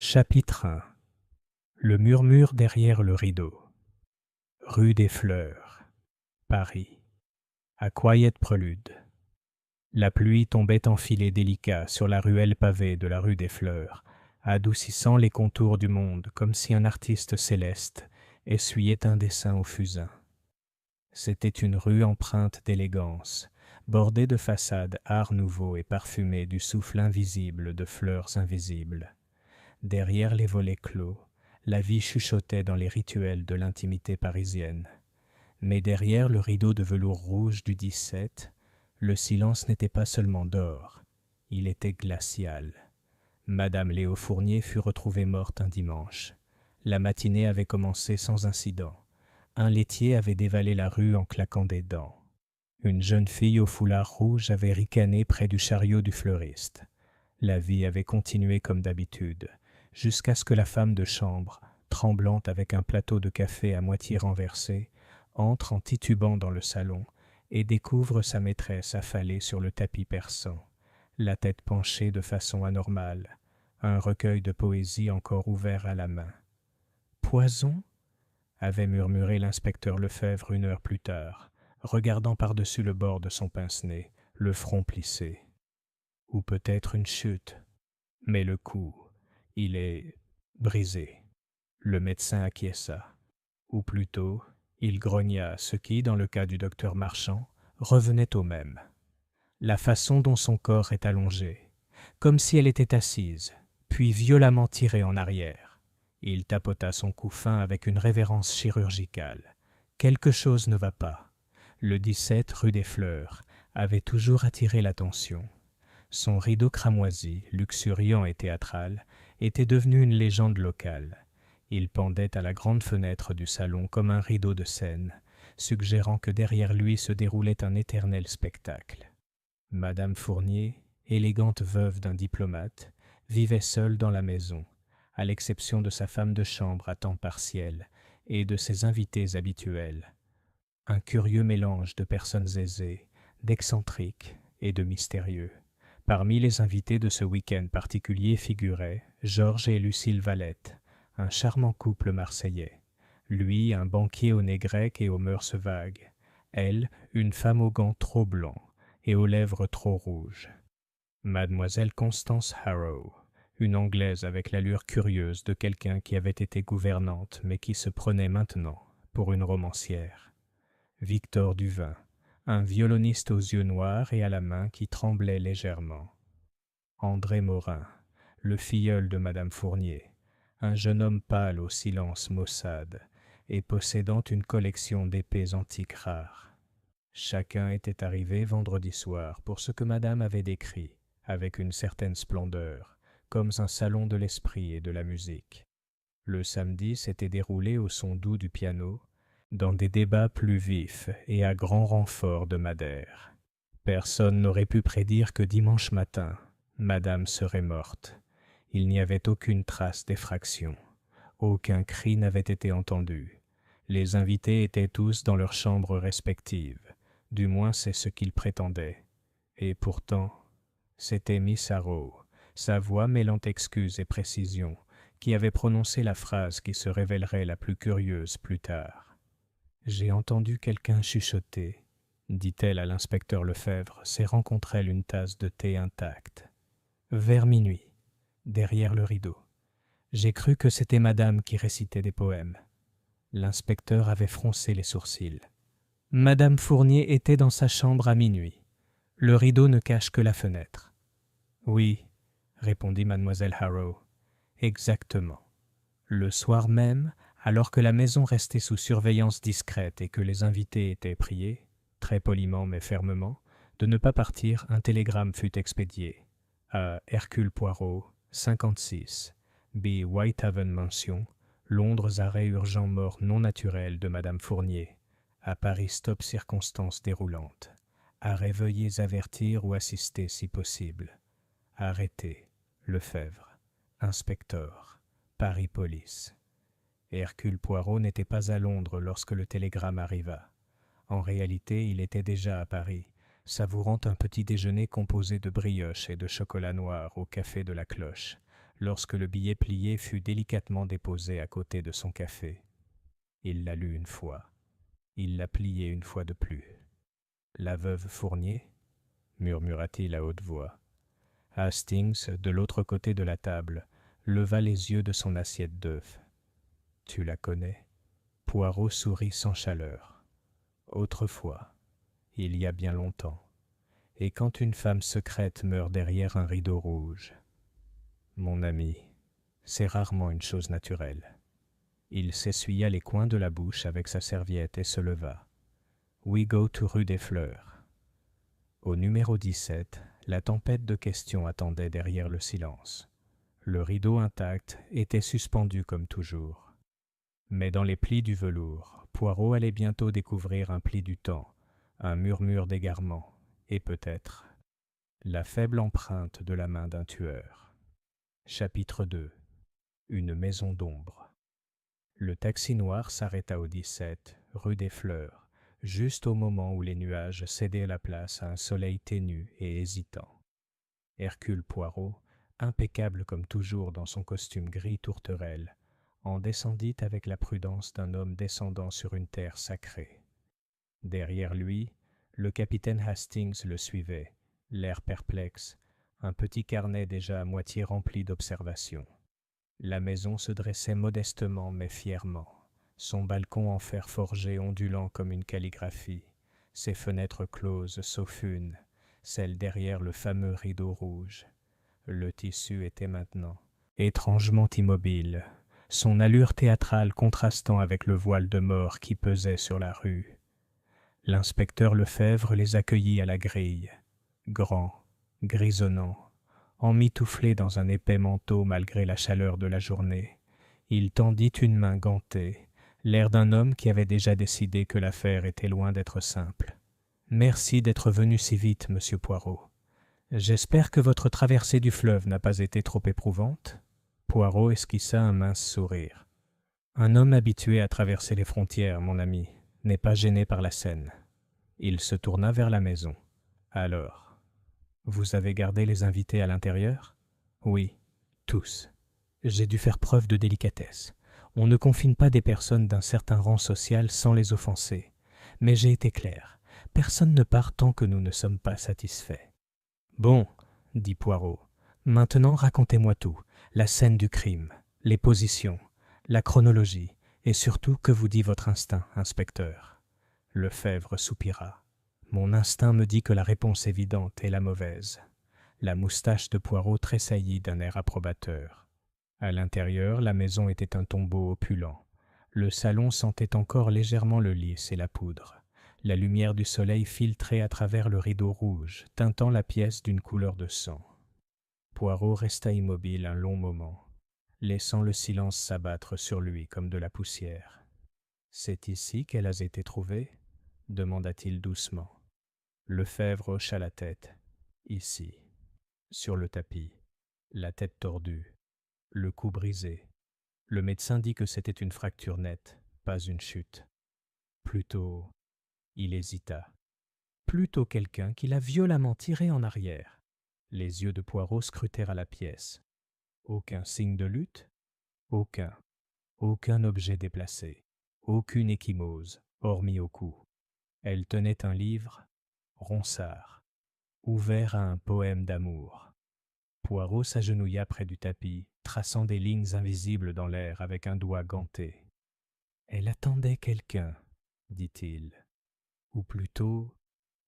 Chapitre 1. Le murmure derrière le rideau. Rue des Fleurs, Paris. A quiet prelude. La pluie tombait en filets délicats sur la ruelle pavée de la rue des Fleurs, adoucissant les contours du monde comme si un artiste céleste essuyait un dessin au fusain. C'était une rue empreinte d'élégance, bordée de façades art nouveau et parfumée du souffle invisible de fleurs invisibles. Derrière les volets clos, la vie chuchotait dans les rituels de l'intimité parisienne. Mais derrière le rideau de velours rouge du 17, le silence n'était pas seulement d'or, il était glacial. Madame Léo Fournier fut retrouvée morte un dimanche. La matinée avait commencé sans incident. Un laitier avait dévalé la rue en claquant des dents. Une jeune fille au foulard rouge avait ricané près du chariot du fleuriste. La vie avait continué comme d'habitude, jusqu'à ce que la femme de chambre, tremblante avec un plateau de café à moitié renversé, entre en titubant dans le salon et découvre sa maîtresse affalée sur le tapis persan, la tête penchée de façon anormale, un recueil de poésie encore ouvert à la main. « Poison » avait murmuré l'inspecteur Lefebvre 1 heure plus tard, regardant par-dessus le bord de son pince-nez, le front plissé. Ou peut-être une chute. Mais le coup, il est brisé. Le médecin acquiesça. Ou plutôt, il grogna ce qui, dans le cas du docteur Marchand, revenait au même. La façon dont son corps est allongé, comme si elle était assise, puis violemment tirée en arrière. Il tapota son cou fin avec une révérence chirurgicale. Quelque chose ne va pas. Le 17 rue des Fleurs avait toujours attiré l'attention. Son rideau cramoisi, luxuriant et théâtral, était devenu une légende locale. Il pendait à la grande fenêtre du salon comme un rideau de scène, suggérant que derrière lui se déroulait un éternel spectacle. Madame Fournier, élégante veuve d'un diplomate, vivait seule dans la maison, à l'exception de sa femme de chambre à temps partiel et de ses invités habituels. Un curieux mélange de personnes aisées, d'excentriques et de mystérieux. Parmi les invités de ce week-end particulier figuraient Georges et Lucille Valette, un charmant couple marseillais. Lui, un banquier au nez grec et aux mœurs vagues. Elle, une femme aux gants trop blancs et aux lèvres trop rouges. Mademoiselle Constance Harrow, une Anglaise avec l'allure curieuse de quelqu'un qui avait été gouvernante mais qui se prenait maintenant pour une romancière. Victor Duvin, un violoniste aux yeux noirs et à la main qui tremblait légèrement. André Morin, le filleul de Madame Fournier, un jeune homme pâle au silence maussade et possédant une collection d'épées antiques rares. Chacun était arrivé vendredi soir pour ce que Madame avait décrit, avec une certaine splendeur, comme un salon de l'esprit et de la musique. Le samedi s'était déroulé au son doux du piano, dans des débats plus vifs et à grand renfort de Madère. Personne n'aurait pu prédire que dimanche matin, Madame serait morte. Il n'y avait aucune trace d'effraction. Aucun cri n'avait été entendu. Les invités étaient tous dans leurs chambres respectives. Du moins c'est ce qu'ils prétendaient. Et pourtant, c'était Miss Harrow, sa voix mêlant excuse et précision, qui avait prononcé la phrase qui se révélerait la plus curieuse plus tard. « J'ai entendu quelqu'un chuchoter », dit-elle à l'inspecteur Lefebvre, serrant contre elle une tasse de thé intacte. Vers minuit, derrière le rideau. J'ai cru que c'était Madame qui récitait des poèmes. L'inspecteur avait froncé les sourcils. Madame Fournier était dans sa chambre à minuit. Le rideau ne cache que la fenêtre. Oui, répondit mademoiselle Harrow. Exactement. Le soir même, alors que la maison restait sous surveillance discrète et que les invités étaient priés, très poliment mais fermement, de ne pas partir, un télégramme fut expédié. À Hercule Poirot, 56, B. Whitehaven Mansion, Londres arrêt urgent mort non naturel de Madame Fournier. À Paris stop circonstances déroulantes. Arrêt veuillez avertir ou assister si possible. Arrêté. Lefebvre. Inspecteur. Paris Police. Hercule Poirot n'était pas à Londres lorsque le télégramme arriva. En réalité, il était déjà à Paris, savourant un petit déjeuner composé de brioches et de chocolat noir au café de la Cloche, lorsque le billet plié fut délicatement déposé à côté de son café. Il l'a lu une fois. Il l'a plié une fois de plus. La veuve Fournier, murmura-t-il à haute voix. Hastings, de l'autre côté de la table, leva les yeux de son assiette d'œufs. Tu la connais? Poirot sourit sans chaleur. Autrefois, il y a bien longtemps, et quand une femme secrète meurt derrière un rideau rouge. Mon ami, c'est rarement une chose naturelle. Il s'essuya les coins de la bouche avec sa serviette et se leva. We go to rue des Fleurs. Au numéro 17, la tempête de questions attendait derrière le silence. Le rideau intact était suspendu comme toujours. Mais dans les plis du velours, Poirot allait bientôt découvrir un pli du temps, un murmure d'égarement, et peut-être la faible empreinte de la main d'un tueur. Chapitre 2. Une maison d'ombre. Le taxi noir s'arrêta au 17, rue des Fleurs, juste au moment où les nuages cédaient la place à un soleil ténu et hésitant. Hercule Poirot, impeccable comme toujours dans son costume gris tourterelle, en descendit avec la prudence d'un homme descendant sur une terre sacrée. Derrière lui, le capitaine Hastings le suivait, l'air perplexe, un petit carnet déjà à moitié rempli d'observations. La maison se dressait modestement mais fièrement, son balcon en fer forgé ondulant comme une calligraphie, ses fenêtres closes sauf une, celle derrière le fameux rideau rouge. Le tissu était maintenant étrangement immobile, son allure théâtrale contrastant avec le voile de mort qui pesait sur la rue. L'inspecteur Lefebvre les accueillit à la grille, grand, grisonnant, emmitouflé dans un épais manteau malgré la chaleur de la journée. Il tendit une main gantée, l'air d'un homme qui avait déjà décidé que l'affaire était loin d'être simple. « Merci d'être venu si vite, monsieur Poirot. J'espère que votre traversée du fleuve n'a pas été trop éprouvante ?» Poirot esquissa un mince sourire. « Un homme habitué à traverser les frontières, mon ami, n'est pas gêné par la Seine. » Il se tourna vers la maison. « Alors, vous avez gardé les invités à l'intérieur ? » ?»« Oui, tous. J'ai dû faire preuve de délicatesse. On ne confine pas des personnes d'un certain rang social sans les offenser. Mais j'ai été clair. Personne ne part tant que nous ne sommes pas satisfaits. »« Bon, dit Poirot. Maintenant, racontez-moi tout. La scène du crime, les positions, la chronologie, et surtout que vous dit votre instinct, inspecteur. » Lefebvre soupira. « Mon instinct me dit que la réponse évidente est la mauvaise. » La moustache de Poirot tressaillit d'un air approbateur. À l'intérieur, la maison était un tombeau opulent. Le salon sentait encore légèrement le lys et la poudre. La lumière du soleil filtrait à travers le rideau rouge, teintant la pièce d'une couleur de sang. Poirot resta immobile un long moment, laissant le silence s'abattre sur lui comme de la poussière. « C'est ici qu'elle a été trouvée ?» demanda-t-il doucement. Lefebvre hocha la tête. « Ici. » Sur le tapis, la tête tordue, le cou brisé. Le médecin dit que c'était une fracture nette, pas une chute. Plutôt, il hésita. Plutôt quelqu'un qui l'a violemment tiré en arrière. Les yeux de Poirot scrutèrent à la pièce. Aucun signe de lutte ? Aucun. Aucun objet déplacé. Aucune ecchymose, hormis au cou. Elle tenait un livre, Ronsard, ouvert à un poème d'amour. Poirot s'agenouilla près du tapis, traçant des lignes invisibles dans l'air avec un doigt ganté. « Elle attendait quelqu'un, dit-il. Ou plutôt,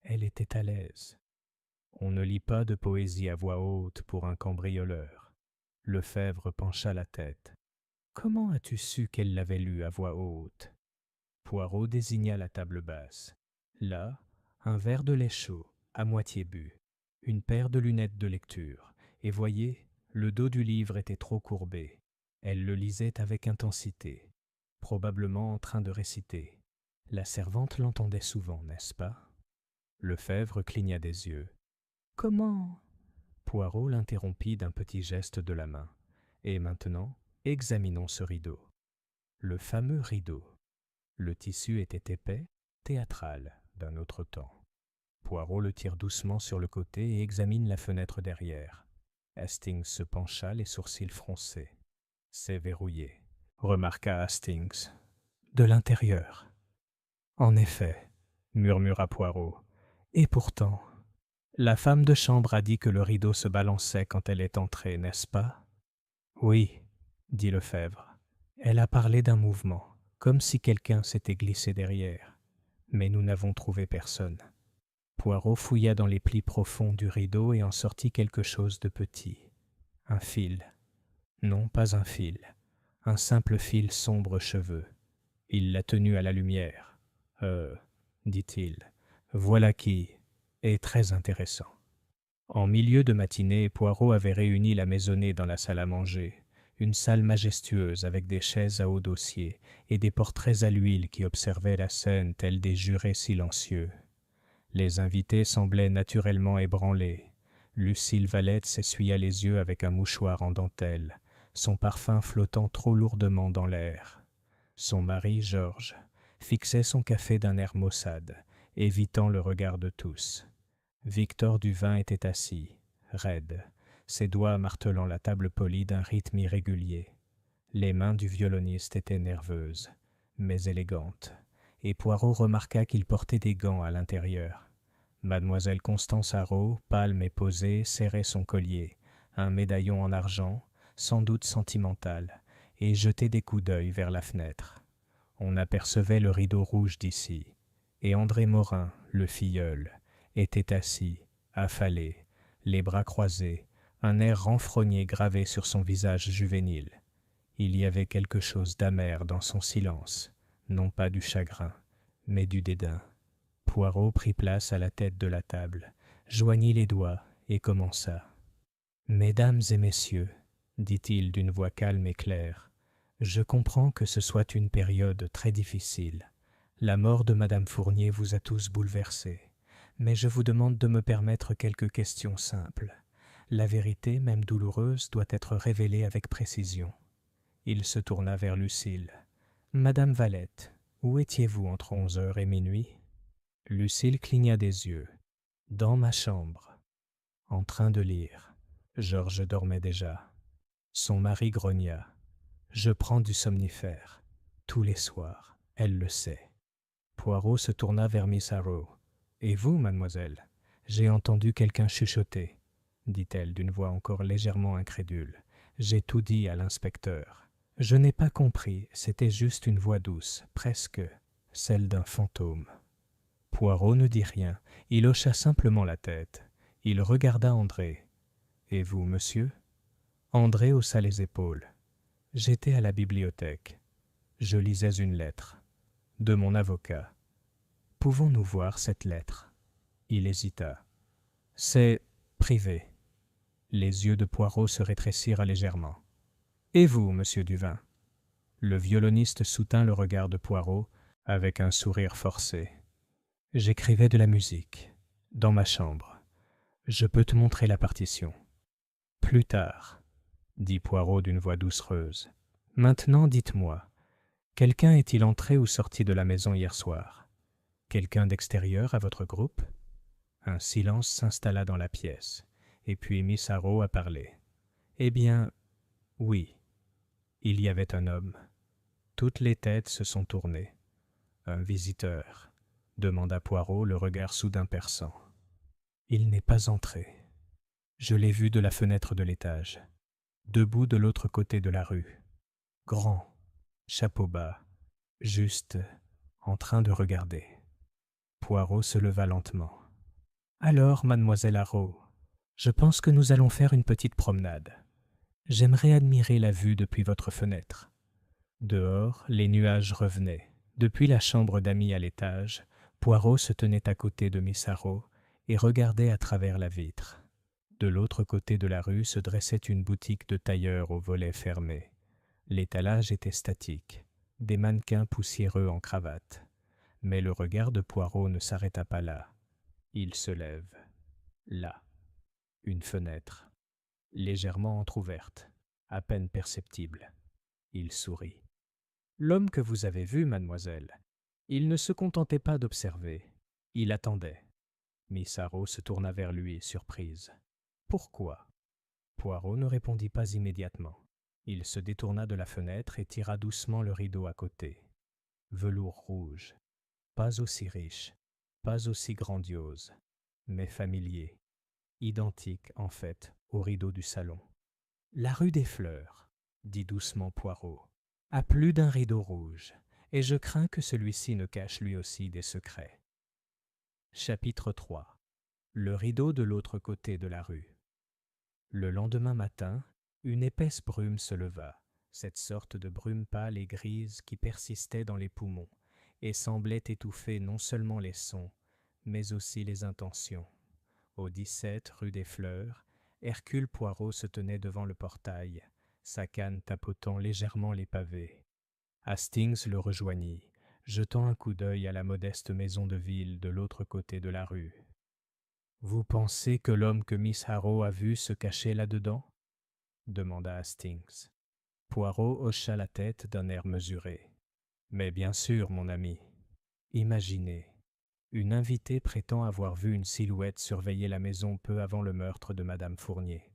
elle était à l'aise. On ne lit pas de poésie à voix haute pour un cambrioleur. » Lefebvre pencha la tête. « Comment as-tu su qu'elle l'avait lu à voix haute ?» Poirot désigna la table basse. Là, un verre de lait chaud, à moitié bu, une paire de lunettes de lecture, et voyez, le dos du livre était trop courbé. Elle le lisait avec intensité, probablement en train de réciter. La servante l'entendait souvent, n'est-ce pas ? Lefebvre cligna des yeux. « Comment ?» Poirot l'interrompit d'un petit geste de la main. « Et maintenant, examinons ce rideau. » Le fameux rideau. Le tissu était épais, théâtral, d'un autre temps. Poirot le tire doucement sur le côté et examine la fenêtre derrière. Hastings se pencha, les sourcils froncés. « C'est verrouillé, remarqua Hastings. De l'intérieur. En effet, murmura Poirot. Et pourtant, la femme de chambre a dit que le rideau se balançait quand elle est entrée, n'est-ce pas? Oui, dit Lefebvre. Elle a parlé d'un mouvement, comme si quelqu'un s'était glissé derrière. Mais nous n'avons trouvé personne. Poirot fouilla dans les plis profonds du rideau et en sortit quelque chose de petit. Un fil. Non, pas un fil. Un simple fil sombre cheveux. Il l'a tenu à la lumière. Dit-il, voilà qui est très intéressant. En milieu de matinée, Poirot avait réuni la maisonnée dans la salle à manger, une salle majestueuse avec des chaises à haut dossier et des portraits à l'huile qui observaient la scène tels des jurés silencieux. Les invités semblaient naturellement ébranlés. Lucille Valette s'essuya les yeux avec un mouchoir en dentelle, son parfum flottant trop lourdement dans l'air. Son mari, Georges, fixait son café d'un air maussade, évitant le regard de tous. Victor Duvin était assis, raide, ses doigts martelant la table polie d'un rythme irrégulier. Les mains du violoniste étaient nerveuses, mais élégantes, et Poirot remarqua qu'il portait des gants à l'intérieur. Mademoiselle Constance Haraud, pâle mais posée, serrait son collier, un médaillon en argent, sans doute sentimental, et jetait des coups d'œil vers la fenêtre. On apercevait le rideau rouge d'ici, et André Morin, le filleul, était assis, affalé, les bras croisés, un air renfrogné gravé sur son visage juvénile. Il y avait quelque chose d'amer dans son silence, non pas du chagrin, mais du dédain. Poirot prit place à la tête de la table, joignit les doigts et commença. « Mesdames et messieurs, dit-il d'une voix calme et claire, je comprends que ce soit une période très difficile. La mort de Madame Fournier vous a tous bouleversés. Mais je vous demande de me permettre quelques questions simples. La vérité, même douloureuse, doit être révélée avec précision. » Il se tourna vers Lucille. « Madame Valette, où étiez-vous entre 11h et minuit ?» Lucille cligna des yeux. « Dans ma chambre, en train de lire. Georges dormait déjà. » Son mari grogna. « Je prends du somnifère. Tous les soirs. Elle le sait. » Poirot se tourna vers Miss Haraud. « Et vous, mademoiselle? J'ai entendu quelqu'un chuchoter, dit-elle d'une voix encore légèrement incrédule. J'ai tout dit à l'inspecteur. Je n'ai pas compris, c'était juste une voix douce, presque celle d'un fantôme. » Poirot ne dit rien, il hocha simplement la tête. Il regarda André. « Et vous, monsieur ?» André haussa les épaules. « J'étais à la bibliothèque. Je lisais une lettre. De mon avocat. Pouvons-nous voir cette lettre ?» Il hésita. « C'est privé. » Les yeux de Poirot se rétrécirent légèrement. « Et vous, monsieur Duvin ?» Le violoniste soutint le regard de Poirot avec un sourire forcé. « J'écrivais de la musique, dans ma chambre. Je peux te montrer la partition. »« Plus tard, » dit Poirot d'une voix doucereuse. « Maintenant, dites-moi, quelqu'un est-il entré ou sorti de la maison hier soir? Quelqu'un d'extérieur à votre groupe ?» Un silence s'installa dans la pièce, et puis Miss Haraud a parlé. « Eh bien, oui, il y avait un homme. Toutes les têtes se sont tournées. Un visiteur, demanda Poirot, le regard soudain perçant. Il n'est pas entré. Je l'ai vu de la fenêtre de l'étage, debout de l'autre côté de la rue. Grand, chapeau bas, juste en train de regarder. » Poirot se leva lentement. « Alors, mademoiselle Haraud, je pense que nous allons faire une petite promenade. J'aimerais admirer la vue depuis votre fenêtre. » Dehors, les nuages revenaient. Depuis la chambre d'amis à l'étage, Poirot se tenait à côté de Miss Haraud et regardait à travers la vitre. De l'autre côté de la rue se dressait une boutique de tailleur aux volets fermés. L'étalage était statique, des mannequins poussiéreux en cravate. Mais le regard de Poirot ne s'arrêta pas là. Il se lève. Là, une fenêtre, légèrement entr'ouverte, à peine perceptible. Il sourit. « L'homme que vous avez vu, mademoiselle, il ne se contentait pas d'observer, il attendait. » Miss Haraud se tourna vers lui, surprise. « Pourquoi » Poirot ne répondit pas immédiatement. Il se détourna de la fenêtre et tira doucement le rideau à côté. Velours rouge, pas aussi riche, pas aussi grandiose, mais familier, identique en fait au rideau du salon. La rue des Fleurs, dit doucement Poirot, a plus d'un rideau rouge, et je crains que celui-ci ne cache lui aussi des secrets. Chapitre 3. Le rideau de l'autre côté de la rue. Le lendemain matin, une épaisse brume se leva, cette sorte de brume pâle et grise qui persistait dans les poumons et semblait étouffer non seulement les sons, mais aussi les intentions. Au 17 rue des Fleurs, Hercule Poirot se tenait devant le portail, sa canne tapotant légèrement les pavés. Hastings le rejoignit, jetant un coup d'œil à la modeste maison de ville de l'autre côté de la rue. « Vous pensez que l'homme que Miss Harrow a vu se cachait là-dedans » demanda Hastings. Poirot hocha la tête d'un air mesuré. « Mais bien sûr, mon ami. Imaginez, une invitée prétend avoir vu une silhouette surveiller la maison peu avant le meurtre de Madame Fournier.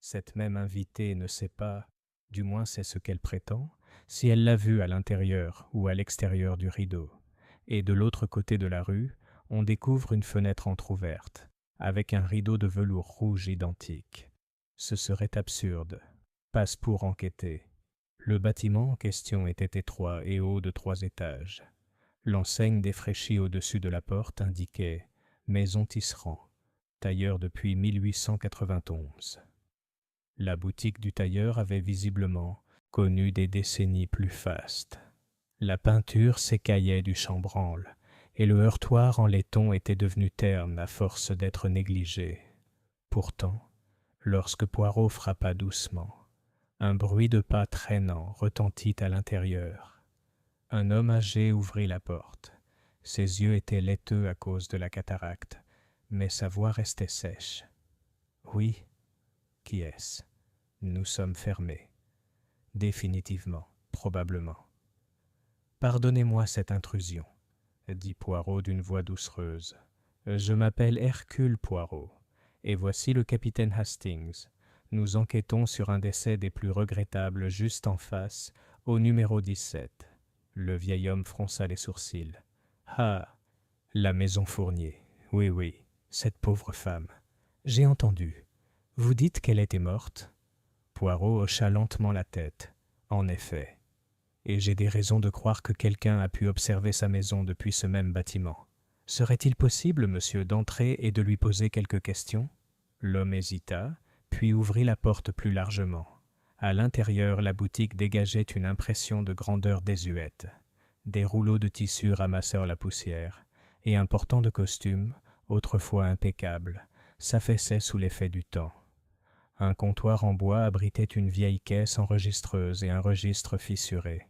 Cette même invitée ne sait pas, du moins c'est ce qu'elle prétend, si elle l'a vue à l'intérieur ou à l'extérieur du rideau. Et de l'autre côté de la rue, on découvre une fenêtre entr'ouverte, avec un rideau de velours rouge identique. Ce serait absurde. Passe pour enquêter. Le bâtiment en question était étroit et haut de 3 étages. L'enseigne défraîchie au-dessus de la porte indiquait « Maison Tisserand, tailleur depuis 1891 ». La boutique du tailleur avait visiblement connu des décennies plus fastes. La peinture s'écaillait du chambranle, et le heurtoir en laiton était devenu terne à force d'être négligé. Pourtant, lorsque Poirot frappa doucement, un bruit de pas traînants retentit à l'intérieur. Un homme âgé ouvrit la porte. Ses yeux étaient laiteux à cause de la cataracte, mais sa voix restait sèche. « Oui, qui est-ce ? Nous sommes fermés. Définitivement, probablement. » « Pardonnez-moi cette intrusion, » dit Poirot d'une voix doucereuse. « Je m'appelle Hercule Poirot, et voici le capitaine Hastings. Nous enquêtons sur un décès des plus regrettables juste en face, au numéro 17. » Le vieil homme fronça les sourcils. « Ah, la maison Fournier. Oui, oui, cette pauvre femme. J'ai entendu. Vous dites qu'elle était morte ?» Poirot hocha lentement la tête. « En effet. Et j'ai des raisons de croire que quelqu'un a pu observer sa maison depuis ce même bâtiment. Serait-il possible, monsieur, d'entrer et de lui poser quelques questions ?» L'homme hésita, puis ouvrit la porte plus largement. À l'intérieur, la boutique dégageait une impression de grandeur désuète. Des rouleaux de tissu ramassèrent la poussière, et un portant de costume, autrefois impeccable, s'affaissait sous l'effet du temps. Un comptoir en bois abritait une vieille caisse enregistreuse et un registre fissuré.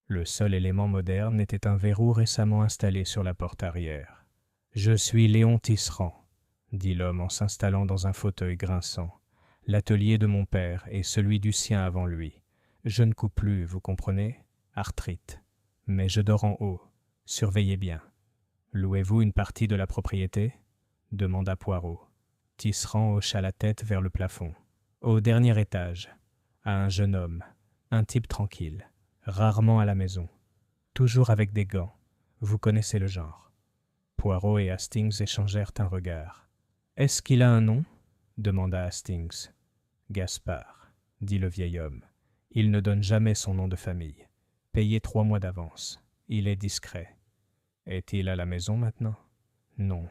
Le seul élément moderne était un verrou récemment installé sur la porte arrière. « Je suis Léon Tisserand, » dit l'homme en s'installant dans un fauteuil grinçant. « L'atelier de mon père et celui du sien avant lui. Je ne coupe plus, vous comprenez ? Arthrite. Mais je dors en haut. Surveillez bien. »« Louez-vous une partie de la propriété ?» demanda Poirot. Tisserand hocha la tête vers le plafond. « Au dernier étage, à un jeune homme, un type tranquille. Rarement à la maison. Toujours avec des gants. Vous connaissez le genre. » Poirot et Hastings échangèrent un regard. « Est-ce qu'il a un nom ?» demanda Hastings. « Gaspard, » dit le vieil homme. « Il ne donne jamais son nom de famille. Payez 3 mois d'avance. Il est discret. » « Est-il à la maison maintenant ?»« Non.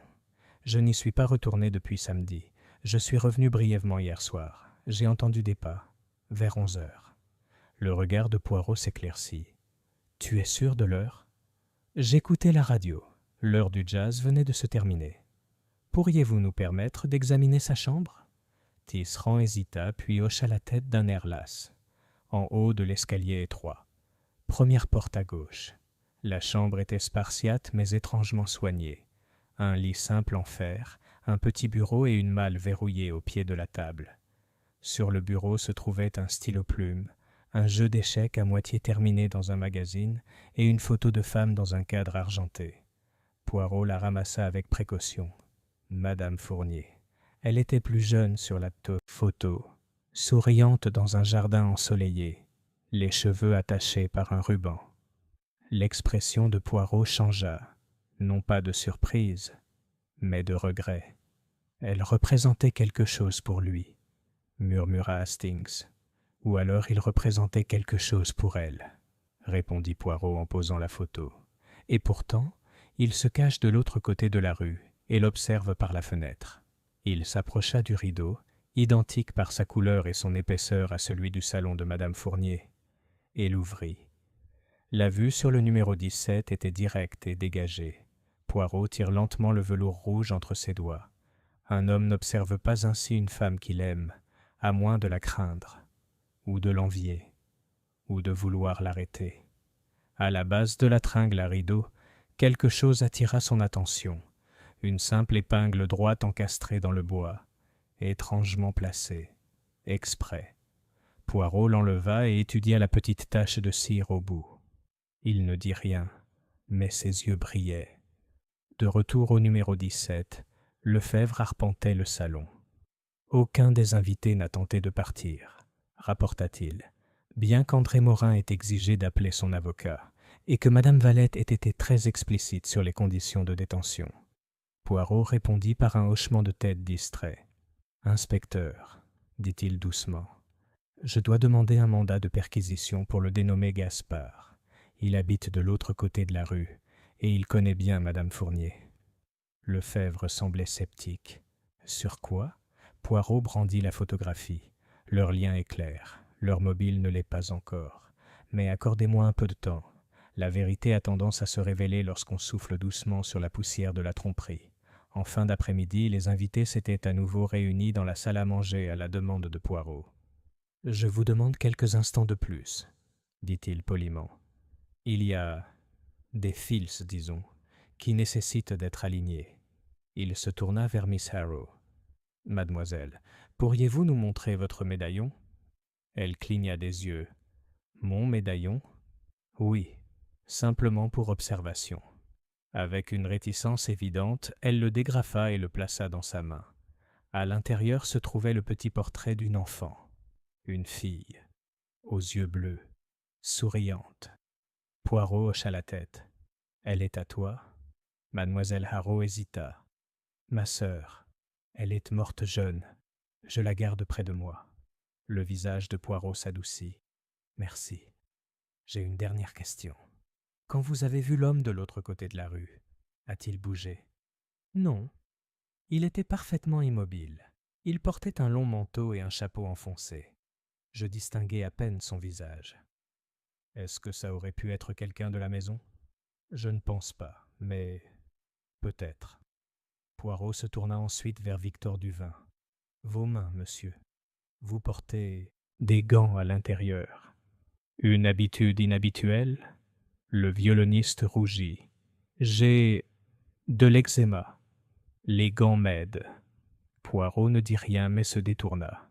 Je n'y suis pas retourné depuis samedi. Je suis revenu brièvement hier soir. J'ai entendu des pas. Vers 11 heures. » Le regard de Poirot s'éclaircit. « Tu es sûr de l'heure ?» J'écoutais la radio. L'heure du jazz venait de se terminer. « Pourriez-vous nous permettre d'examiner sa chambre ?» Tisserand hésita, puis hocha la tête d'un air las. En haut de l'escalier étroit. Première porte à gauche. La chambre était spartiate mais étrangement soignée. Un lit simple en fer, un petit bureau et une malle verrouillée au pied de la table. Sur le bureau se trouvait un stylo-plume, un jeu d'échecs à moitié terminé dans un magazine et une photo de femme dans un cadre argenté. Poirot la ramassa avec précaution. Madame Fournier. Elle était plus jeune sur la photo. souriante dans un jardin ensoleillé, les cheveux attachés par un ruban. L'expression de Poirot changea, non pas de surprise, mais de regret. Elle représentait quelque chose pour lui, murmura Hastings. Ou alors il représentait quelque chose pour elle, répondit Poirot en posant la photo. Et pourtant, il se cache de l'autre côté de la rue et l'observe par la fenêtre. Il s'approcha du rideau, identique par sa couleur et son épaisseur à celui du salon de Madame Fournier, et l'ouvrit. La vue sur le numéro 17 était directe et dégagée. Poirot tire lentement le velours rouge entre ses doigts. Un homme n'observe pas ainsi une femme qu'il aime, à moins de la craindre, ou de l'envier, ou de vouloir l'arrêter. À la base de la tringle à rideau, quelque chose attira son attention, une simple épingle droite encastrée dans le bois, étrangement placée, exprès. Poirot l'enleva et étudia la petite tache de cire au bout. Il ne dit rien, mais ses yeux brillaient. De retour au numéro 17, Lefebvre arpentait le salon. Aucun des invités n'a tenté de partir, rapporta-t-il, bien qu'André Morin ait exigé d'appeler son avocat, et que Madame Valette ait été très explicite sur les conditions de détention. Poirot répondit par un hochement de tête distrait. « Inspecteur, dit-il doucement, je dois demander un mandat de perquisition pour le dénommé Gaspard. Il habite de l'autre côté de la rue, et il connaît bien Madame Fournier. » Lefebvre semblait sceptique. « Sur quoi ?» Poirot brandit la photographie. « Leur lien est clair, leur mobile ne l'est pas encore. Mais accordez-moi un peu de temps. La vérité a tendance à se révéler lorsqu'on souffle doucement sur la poussière de la tromperie. » En fin d'après-midi, les invités s'étaient à nouveau réunis dans la salle à manger à la demande de Poirot. « Je vous demande quelques instants de plus, » dit-il poliment. « Il y a des fils, disons, qui nécessitent d'être alignés. » Il se tourna vers Miss Harrow. « Mademoiselle, pourriez-vous nous montrer votre médaillon ?» Elle cligna des yeux. « Mon médaillon ? Oui, simplement pour observation. » Avec une réticence évidente, elle le dégrafa et le plaça dans sa main. À l'intérieur se trouvait le petit portrait d'une enfant, une fille, aux yeux bleus, souriante. Poirot hocha la tête. « Elle est à toi ?» Mademoiselle Harrow hésita. « Ma sœur, elle est morte jeune. Je la garde près de moi. » Le visage de Poirot s'adoucit. « Merci. J'ai une dernière question. Quand vous avez vu l'homme de l'autre côté de la rue, a-t-il bougé ? » ?»« Non. Il était parfaitement immobile. Il portait un long manteau et un chapeau enfoncé. Je distinguais à peine son visage. »« Est-ce que ça aurait pu être quelqu'un de la maison ? » ?»« Je ne pense pas, mais peut-être. » Poirot se tourna ensuite vers Victor Duvin. « Vos mains, monsieur. Vous portez des gants à l'intérieur. » « Une habitude inhabituelle ? » Le violoniste rougit. « J'ai de l'eczéma. Les gants m'aident. » Poirot ne dit rien mais se détourna.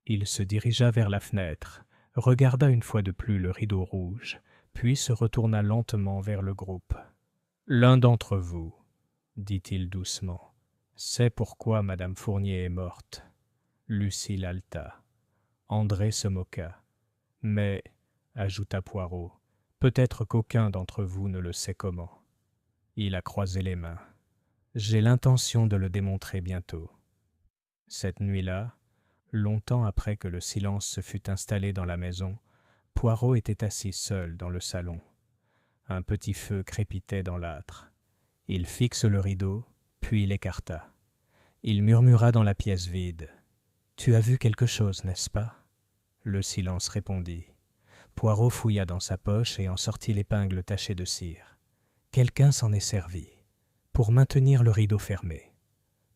Il se dirigea vers la fenêtre, regarda une fois de plus le rideau rouge, puis se retourna lentement vers le groupe. « L'un d'entre vous, dit-il doucement, sait pourquoi Madame Fournier est morte. » Lucile haleta. André se moqua. « Mais, ajouta Poirot, peut-être qu'aucun d'entre vous ne le sait comment. » Il a croisé les mains. « J'ai l'intention de le démontrer bientôt. » Cette nuit-là, longtemps après que le silence se fut installé dans la maison, Poirot était assis seul dans le salon. Un petit feu crépitait dans l'âtre. Il fixe le rideau, puis l'écarta. Il murmura dans la pièce vide. « Tu as vu quelque chose, n'est-ce pas ?» Le silence répondit. Poirot fouilla dans sa poche et en sortit l'épingle tachée de cire. Quelqu'un s'en est servi, pour maintenir le rideau fermé,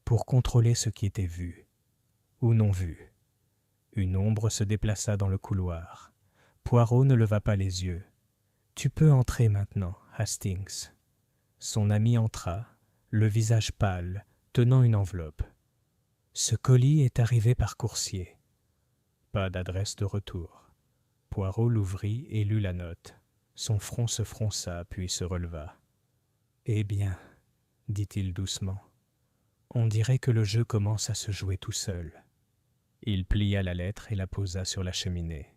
pour contrôler ce qui était vu ou non vu. Une ombre se déplaça dans le couloir. Poirot ne leva pas les yeux. « Tu peux entrer maintenant, Hastings. » Son ami entra, le visage pâle, tenant une enveloppe. « Ce colis est arrivé par coursier. » Pas d'adresse de retour. Poirot l'ouvrit et lut la note. Son front se fronça, puis se releva. « Eh bien, dit-il doucement, on dirait que le jeu commence à se jouer tout seul. » Il plia la lettre et la posa sur la cheminée.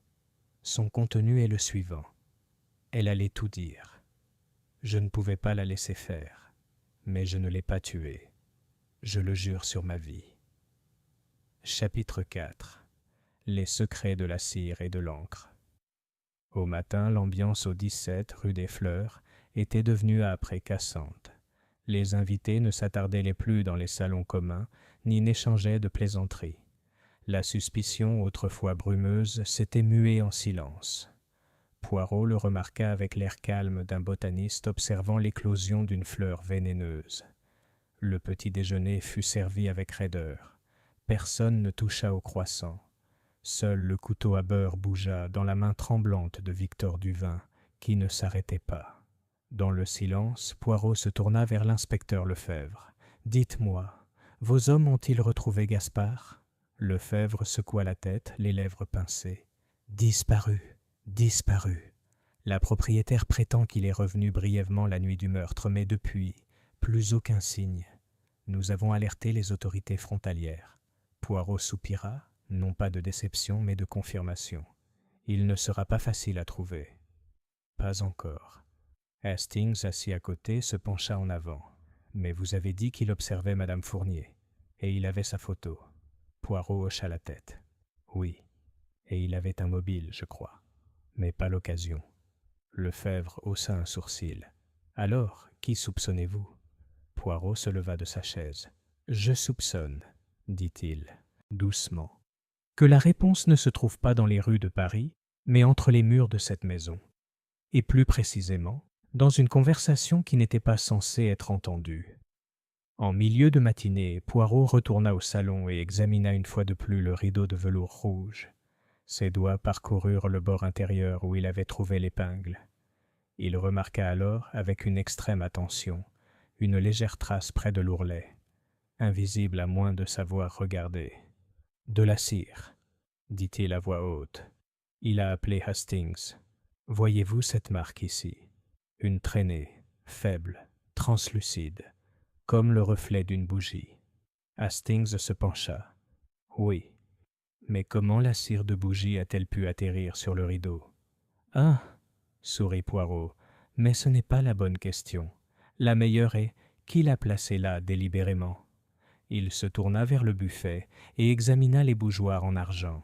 Son contenu est le suivant. Elle allait tout dire. Je ne pouvais pas la laisser faire, mais je ne l'ai pas tuée. Je le jure sur ma vie. Chapitre 4. Les secrets de la cire et de l'encre. Au matin, l'ambiance au 17 rue des Fleurs était devenue âpre et cassante. Les invités ne s'attardaient plus dans les salons communs, ni n'échangeaient de plaisanteries. La suspicion, autrefois brumeuse, s'était muée en silence. Poirot le remarqua avec l'air calme d'un botaniste observant l'éclosion d'une fleur vénéneuse. Le petit déjeuner fut servi avec raideur. Personne ne toucha au croissant. Seul le couteau à beurre bougea dans la main tremblante de Victor Duvin, qui ne s'arrêtait pas. Dans le silence, Poirot se tourna vers l'inspecteur Lefebvre. « Dites-moi, vos hommes ont-ils retrouvé Gaspard ?» Lefebvre secoua la tête, les lèvres pincées. « Disparu, disparu. La propriétaire prétend qu'il est revenu brièvement la nuit du meurtre, mais depuis, plus aucun signe. Nous avons alerté les autorités frontalières. » Poirot soupira, non pas de déception, mais de confirmation. « Il ne sera pas facile à trouver. » « Pas encore. » Hastings, assis à côté, se pencha en avant. « Mais vous avez dit qu'il observait Madame Fournier, et il avait sa photo. » Poirot hocha la tête. « Oui, et il avait un mobile, je crois, mais pas l'occasion. » Lefebvre haussa un sourcil. « Alors, qui soupçonnez-vous » Poirot se leva de sa chaise. « Je soupçonne, dit-il, doucement, que la réponse ne se trouve pas dans les rues de Paris, mais entre les murs de cette maison. Et plus précisément, dans une conversation qui n'était pas censée être entendue. » En milieu de matinée, Poirot retourna au salon et examina une fois de plus le rideau de velours rouge. Ses doigts parcoururent le bord intérieur où il avait trouvé l'épingle. Il remarqua alors, avec une extrême attention, une légère trace près de l'ourlet, invisible à moins de savoir regarder. « De la cire, » dit-il à voix haute. Il a appelé Hastings. « Voyez-vous cette marque ici ? Une traînée, faible, translucide, comme le reflet d'une bougie. » Hastings se pencha. « Oui, mais comment la cire de bougie a-t-elle pu atterrir sur le rideau ?»« Ah !» sourit Poirot, « mais ce n'est pas la bonne question. La meilleure est, qui l'a placée là délibérément ?» Il se tourna vers le buffet et examina les bougeoirs en argent.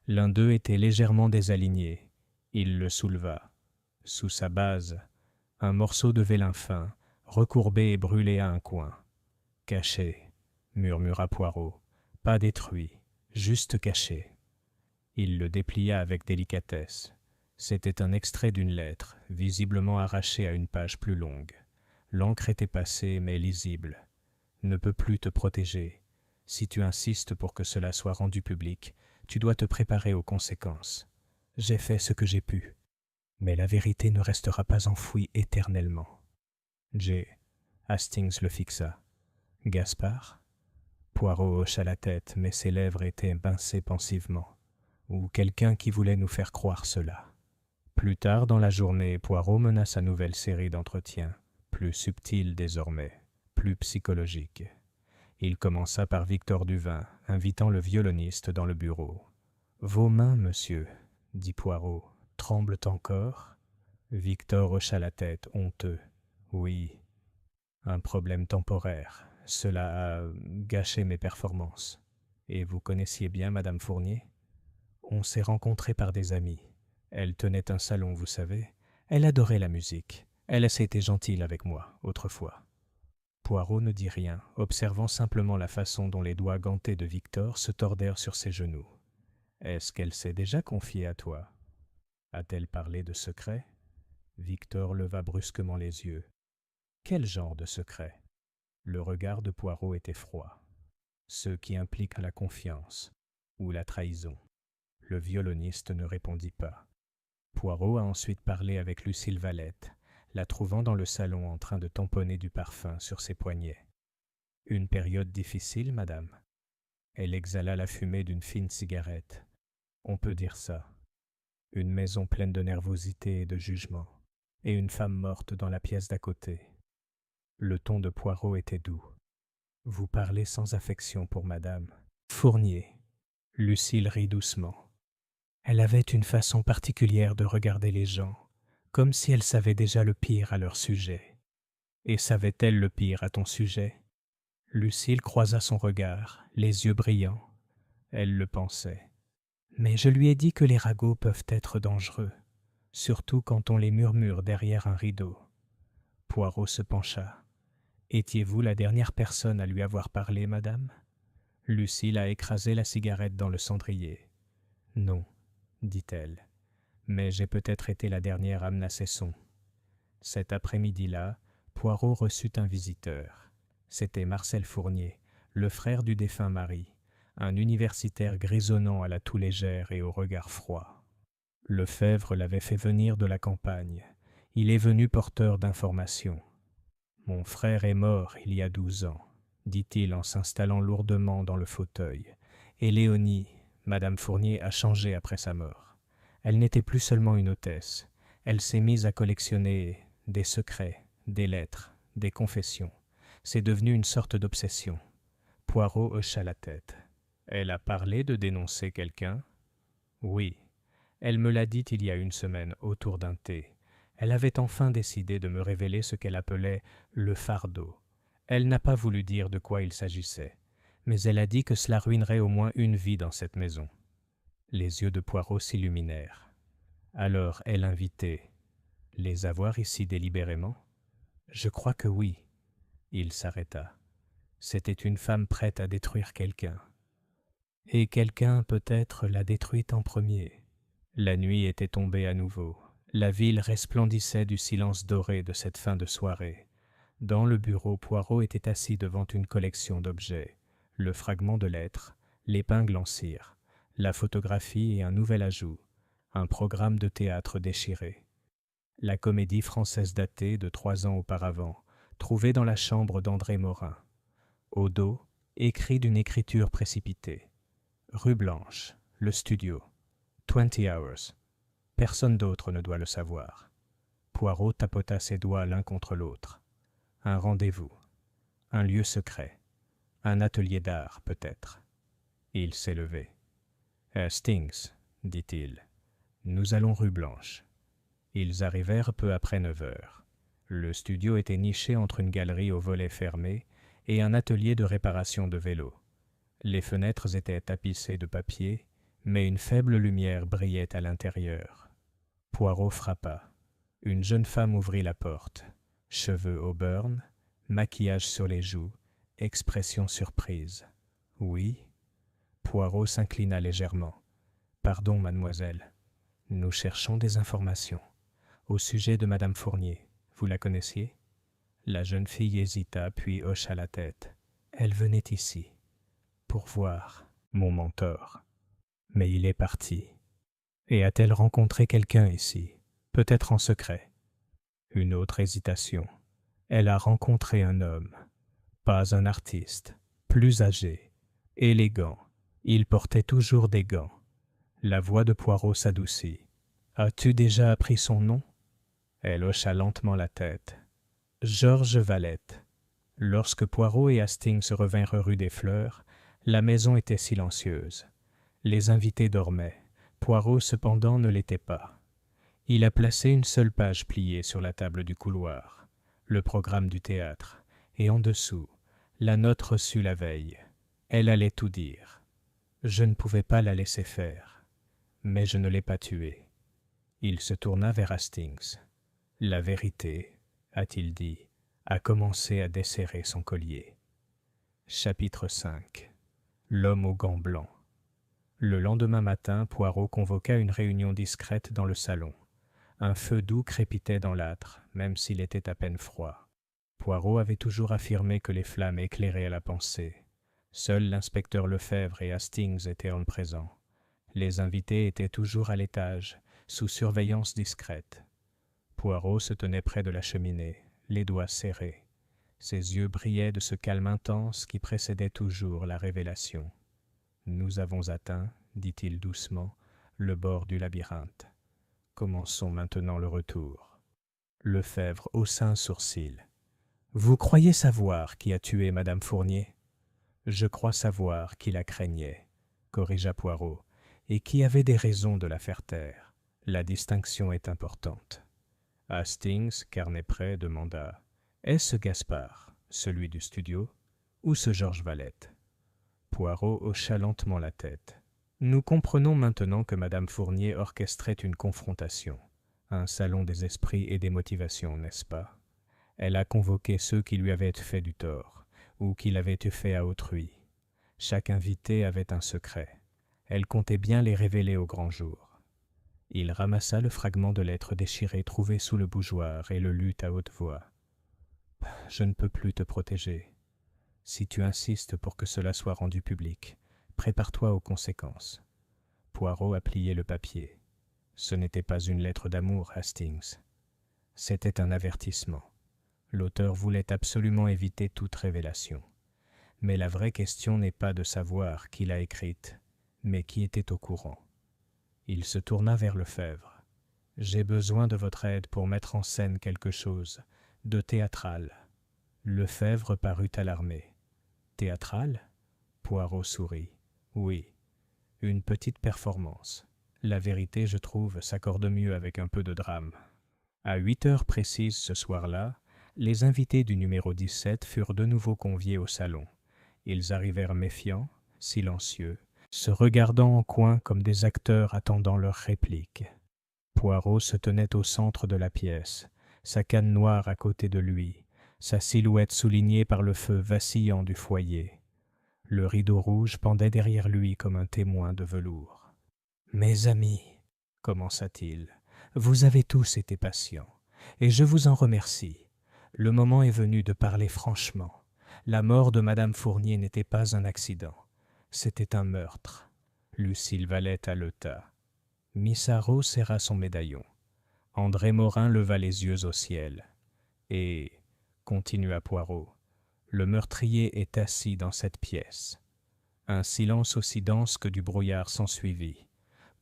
L'un d'eux était légèrement désaligné. Il le souleva. Sous sa base, un morceau de vélin fin, recourbé et brûlé à un coin. « Caché, » murmura Poirot. « Pas détruit, juste caché. » Il le déplia avec délicatesse. C'était un extrait d'une lettre, visiblement arrachée à une page plus longue. L'encre était passée, mais lisible. « Ne peut plus te protéger. Si tu insistes pour que cela soit rendu public, tu dois te préparer aux conséquences. J'ai fait ce que j'ai pu. Mais la vérité ne restera pas enfouie éternellement. » Hastings le fixa. « Gaspard ?» Poirot hocha la tête, mais ses lèvres étaient pincées pensivement. Ou quelqu'un qui voulait nous faire croire cela. Plus tard dans la journée, Poirot mena sa nouvelle série d'entretiens, plus subtile désormais, plus psychologique. Il commença par Victor Duvin, invitant le violoniste dans le bureau. « Vos mains, monsieur, » dit Poirot, « tremblent encore ?» Victor hocha la tête, honteux. « Oui, un problème temporaire. Cela a gâché mes performances. Et vous connaissiez bien Madame Fournier ? On s'est rencontrés par des amis. Elle tenait un salon, vous savez. Elle adorait la musique. Elle a été gentille avec moi, autrefois. » Poirot ne dit rien, observant simplement la façon dont les doigts gantés de Victor se tordèrent sur ses genoux. « Est-ce qu'elle s'est déjà confiée à toi ? A-t-elle parlé de secrets ?» Victor leva brusquement les yeux. « Quel genre de secret ?» Le regard de Poirot était froid. « Ceux qui impliquent la confiance ou la trahison. » Le violoniste ne répondit pas. Poirot a ensuite parlé avec Lucille Valette, la trouvant dans le salon en train de tamponner du parfum sur ses poignets. « Une période difficile, madame ?» Elle exhala la fumée d'une fine cigarette. « On peut dire ça. Une maison pleine de nervosité et de jugement, et une femme morte dans la pièce d'à côté. » Le ton de Poirot était doux. « Vous parlez sans affection pour madame. Fournier. » Lucille rit doucement. Elle avait une façon particulière de regarder les gens, comme si elle savait déjà le pire à leur sujet. Et savait-elle le pire à ton sujet? Lucille croisa son regard, les yeux brillants. Elle le pensait. Mais je lui ai dit que les ragots peuvent être dangereux, surtout quand on les murmure derrière un rideau. Poirot se pencha. Étiez-vous la dernière personne à lui avoir parlé, madame? Lucille a écrasé la cigarette dans le cendrier. Non, dit-elle, mais j'ai peut-être été la dernière à menacer son. Cet après-midi-là, Poirot reçut un visiteur. C'était Marcel Fournier, le frère du défunt mari, un universitaire grisonnant à la toux légère et au regard froid. Lefebvre l'avait fait venir de la campagne. Il est venu porteur d'informations. « Mon frère est mort il y a 12 ans, dit-il en s'installant lourdement dans le fauteuil. Et Léonie, Madame Fournier, a changé après sa mort. Elle n'était plus seulement une hôtesse. Elle s'est mise à collectionner des secrets, des lettres, des confessions. C'est devenu une sorte d'obsession. » Poirot hocha la tête. « Elle a parlé de dénoncer quelqu'un? » ?»« Oui. Elle me l'a dit il y a une semaine, autour d'un thé. Elle avait enfin décidé de me révéler ce qu'elle appelait le fardeau. Elle n'a pas voulu dire de quoi il s'agissait, mais elle a dit que cela ruinerait au moins une vie dans cette maison. » Les yeux de Poirot s'illuminèrent. Alors elle invitait « Les avoir ici délibérément? » ?»« Je crois que oui. » Il s'arrêta. C'était une femme prête à détruire quelqu'un. Et quelqu'un peut-être l'a détruite en premier. La nuit était tombée à nouveau. La ville resplendissait du silence doré de cette fin de soirée. Dans le bureau, Poirot était assis devant une collection d'objets. Le fragment de lettre, l'épingle en cire, la photographie et un nouvel ajout, un programme de théâtre déchiré. La comédie française datée de 3 ans auparavant, trouvée dans la chambre d'André Morin. Au dos, écrit d'une écriture précipitée. Rue Blanche, le studio. 20 hours. Personne d'autre ne doit le savoir. Poirot tapota ses doigts l'un contre l'autre. Un rendez-vous. Un lieu secret. Un atelier d'art, peut-être. Il s'est levé. « Hastings, dit-il. Nous allons rue Blanche. » Ils arrivèrent peu après 9 heures. Le studio était niché entre une galerie aux volets fermés et un atelier de réparation de vélos. Les fenêtres étaient tapissées de papier, mais une faible lumière brillait à l'intérieur. Poirot frappa. Une jeune femme ouvrit la porte. Cheveux auburn, maquillage sur les joues, expression surprise. « Oui ?» Poirot s'inclina légèrement. « Pardon, mademoiselle. Nous cherchons des informations. Au sujet de Madame Fournier. Vous la connaissiez ?» La jeune fille hésita, puis hocha la tête. « Elle venait ici. Pour voir mon mentor. Mais il est parti. Et a-t-elle rencontré quelqu'un ici? Peut-être en secret. » Une autre hésitation. Elle a rencontré un homme. Pas un artiste. Plus âgé. Élégant. Il portait toujours des gants. La voix de Poirot s'adoucit. « As-tu déjà appris son nom ?» Elle hocha lentement la tête. « Georges Valette. » Lorsque Poirot et Hastings revinrent rue des Fleurs, la maison était silencieuse. Les invités dormaient. Poirot, cependant, ne l'était pas. Il a placé une seule page pliée sur la table du couloir, le programme du théâtre, et en dessous, la note reçue la veille. Elle allait tout dire. Je ne pouvais pas la laisser faire, mais je ne l'ai pas tuée. Il se tourna vers Hastings. La vérité, a-t-il dit, a commencé à desserrer son collier. Chapitre 5. L'homme aux gants blancs. Le lendemain matin, Poirot convoqua une réunion discrète dans le salon. Un feu doux crépitait dans l'âtre, même s'il était à peine froid. Poirot avait toujours affirmé que les flammes éclairaient la pensée. Seuls l'inspecteur Lefebvre et Hastings étaient en présent. Les invités étaient toujours à l'étage, sous surveillance discrète. Poirot se tenait près de la cheminée, les doigts serrés. Ses yeux brillaient de ce calme intense qui précédait toujours la révélation. « Nous avons atteint, dit-il doucement, le bord du labyrinthe. Commençons maintenant le retour. » Lefebvre haussa un sourcil. « Vous croyez savoir qui a tué Madame Fournier ? » « Je crois savoir qui la craignait. » corrigea Poirot, et qui avait des raisons de la faire taire. La distinction est importante. Hastings, carnet prêt, demanda « Est-ce Gaspard, celui du studio, ou ce Georges Valette ?» Poirot hocha lentement la tête. « Nous comprenons maintenant que Madame Fournier orchestrait une confrontation, un salon des esprits et des motivations, n'est-ce pas? Elle a convoqué ceux qui lui avaient fait du tort, ou qui l'avaient eu fait à autrui. Chaque invité avait un secret. Elle comptait bien les révéler au grand jour. » Il ramassa le fragment de lettre déchirée trouvé sous le bougeoir et le lut à haute voix. « Je ne peux plus te protéger. Si tu insistes pour que cela soit rendu public, prépare-toi aux conséquences. » Poirot a plié le papier. Ce n'était pas une lettre d'amour, Hastings. C'était un avertissement. L'auteur voulait absolument éviter toute révélation. Mais la vraie question n'est pas de savoir qui l'a écrite, mais qui était au courant. Il se tourna vers Lefebvre. « J'ai besoin de votre aide pour mettre en scène quelque chose de théâtral. » Lefebvre parut alarmé. « Théâtral ?» Poirot sourit. « Oui, une petite performance. La vérité, je trouve, s'accorde mieux avec un peu de drame. » À 8 heures précises ce soir-là, les invités du numéro 17 furent de nouveau conviés au salon. Ils arrivèrent méfiants, silencieux, se regardant en coin comme des acteurs attendant leur réplique. Poirot se tenait au centre de la pièce, sa canne noire à côté de lui, sa silhouette soulignée par le feu vacillant du foyer. Le rideau rouge pendait derrière lui comme un témoin de velours. « Mes amis, » commença-t-il, « vous avez tous été patients, et je vous en remercie. Le moment est venu de parler franchement. La mort de Madame Fournier n'était pas un accident. C'était un meurtre. » Lucille Valette haleta. Missaro serra son médaillon. André Morin leva les yeux au ciel. « Et, » continua Poirot, « le meurtrier est assis dans cette pièce. » Un silence aussi dense que du brouillard s'ensuivit.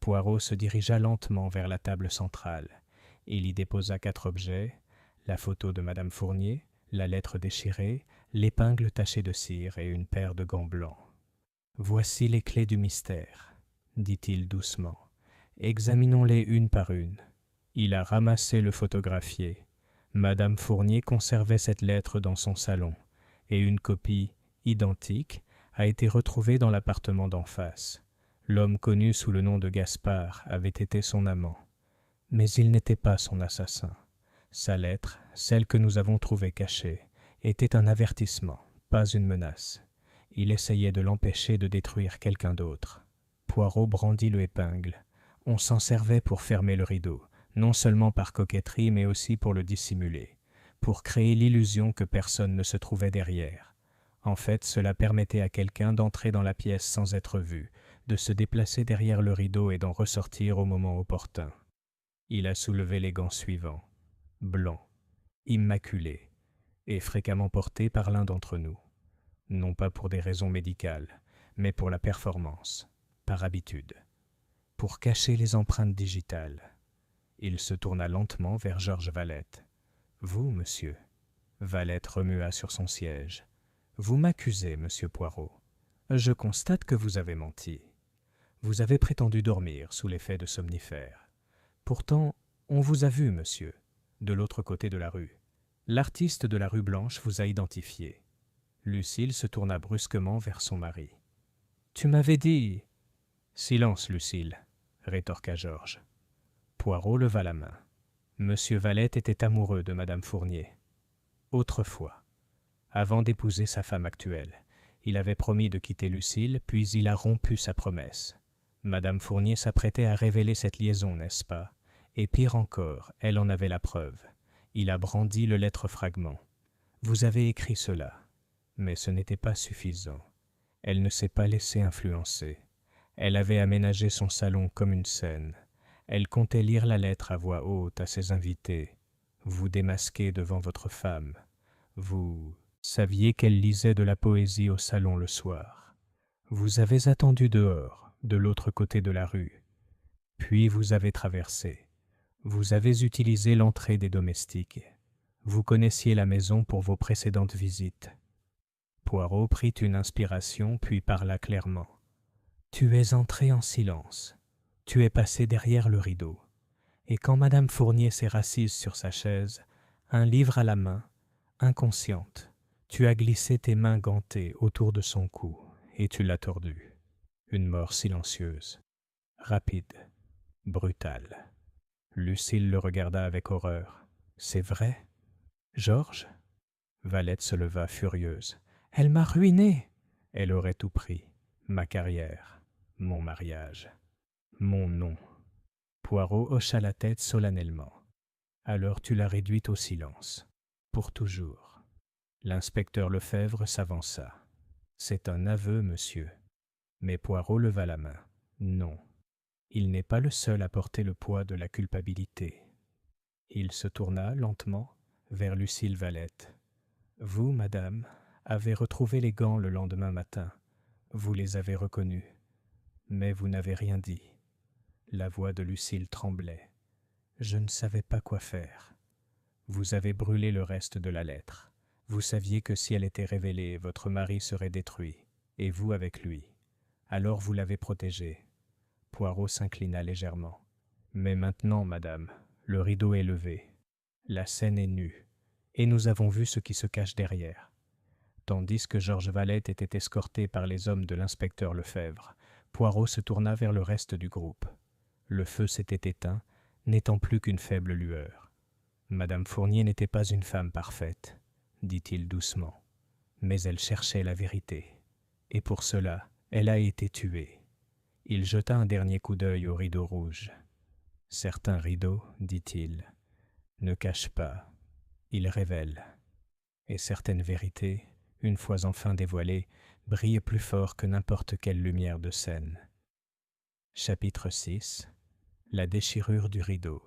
Poirot se dirigea lentement vers la table centrale. Il y déposa 4 objets, la photo de Madame Fournier, la lettre déchirée, l'épingle tachée de cire et une paire de gants blancs. « Voici les clés du mystère, » dit-il doucement. « Examinons-les une par une. » Il a ramassé le photographié. Madame Fournier conservait cette lettre dans son salon, et une copie, identique, a été retrouvée dans l'appartement d'en face. L'homme connu sous le nom de Gaspard avait été son amant. Mais il n'était pas son assassin. Sa lettre, celle que nous avons trouvée cachée, était un avertissement, pas une menace. Il essayait de l'empêcher de détruire quelqu'un d'autre. Poirot brandit l'épingle. On s'en servait pour fermer le rideau, non seulement par coquetterie, mais aussi pour le dissimuler, pour créer l'illusion que personne ne se trouvait derrière. En fait, cela permettait à quelqu'un d'entrer dans la pièce sans être vu, de se déplacer derrière le rideau et d'en ressortir au moment opportun. Il a soulevé les gants suivants, blancs, immaculés, et fréquemment portés par l'un d'entre nous. Non pas pour des raisons médicales, mais pour la performance, par habitude, pour cacher les empreintes digitales. Il se tourna lentement vers Georges Valette. « Vous, monsieur ?» Valette remua sur son siège. « Vous m'accusez, monsieur Poirot. Je constate que vous avez menti. Vous avez prétendu dormir sous l'effet de somnifères. Pourtant, on vous a vu, monsieur, de l'autre côté de la rue. L'artiste de la rue Blanche vous a identifié. » Lucille se tourna brusquement vers son mari. « Tu m'avais dit... » « Silence, Lucille, » rétorqua Georges. Poirot leva la main. Monsieur Valette était amoureux de Madame Fournier. Autrefois, avant d'épouser sa femme actuelle, il avait promis de quitter Lucille, puis il a rompu sa promesse. Madame Fournier s'apprêtait à révéler cette liaison, n'est-ce pas? Et pire encore, elle en avait la preuve. Il a brandi le lettre-fragment. Vous avez écrit cela, mais ce n'était pas suffisant. Elle ne s'est pas laissée influencer. Elle avait aménagé son salon comme une scène. Elle comptait lire la lettre à voix haute à ses invités. Vous démasquer devant votre femme. Vous saviez qu'elle lisait de la poésie au salon le soir. Vous avez attendu dehors, de l'autre côté de la rue. Puis vous avez traversé. Vous avez utilisé l'entrée des domestiques. Vous connaissiez la maison pour vos précédentes visites. Poirot prit une inspiration, puis parla clairement. Tu es entré en silence. Tu es passé derrière le rideau. Et quand madame Fournier s'est rassise sur sa chaise, un livre à la main, inconsciente, tu as glissé tes mains gantées autour de son cou et tu l'as tordu. Une mort silencieuse, rapide, brutale. Lucille le regarda avec horreur. C'est vrai, Georges? Valette se leva furieuse. Elle m'a ruinée. Elle aurait tout pris. Ma carrière, mon mariage, mon nom. Poirot hocha la tête solennellement. Alors tu l'as réduite au silence. Pour toujours. L'inspecteur Lefebvre s'avança. C'est un aveu, monsieur. Mais Poirot leva la main. Non. Il n'est pas le seul à porter le poids de la culpabilité. Il se tourna lentement vers Lucille Valette. Vous, madame, avez retrouvé les gants le lendemain matin. Vous les avez reconnus. Mais vous n'avez rien dit. La voix de Lucille tremblait. Je ne savais pas quoi faire. Vous avez brûlé le reste de la lettre. Vous saviez que si elle était révélée, votre mari serait détruit, et vous avec lui. Alors vous l'avez protégé. Poirot s'inclina légèrement. Mais maintenant, madame, le rideau est levé. La scène est nue, et nous avons vu ce qui se cache derrière. Tandis que Georges Valette était escorté par les hommes de l'inspecteur Lefebvre, Poirot se tourna vers le reste du groupe. Le feu s'était éteint, n'étant plus qu'une faible lueur. Madame Fournier n'était pas une femme parfaite, dit-il doucement, mais elle cherchait la vérité, et pour cela, elle a été tuée. Il jeta un dernier coup d'œil au rideau rouge. Certains rideaux, dit-il, ne cachent pas, ils révèlent. Et certaines vérités, une fois enfin dévoilées, brillent plus fort que n'importe quelle lumière de scène. Chapitre 6. La déchirure du rideau.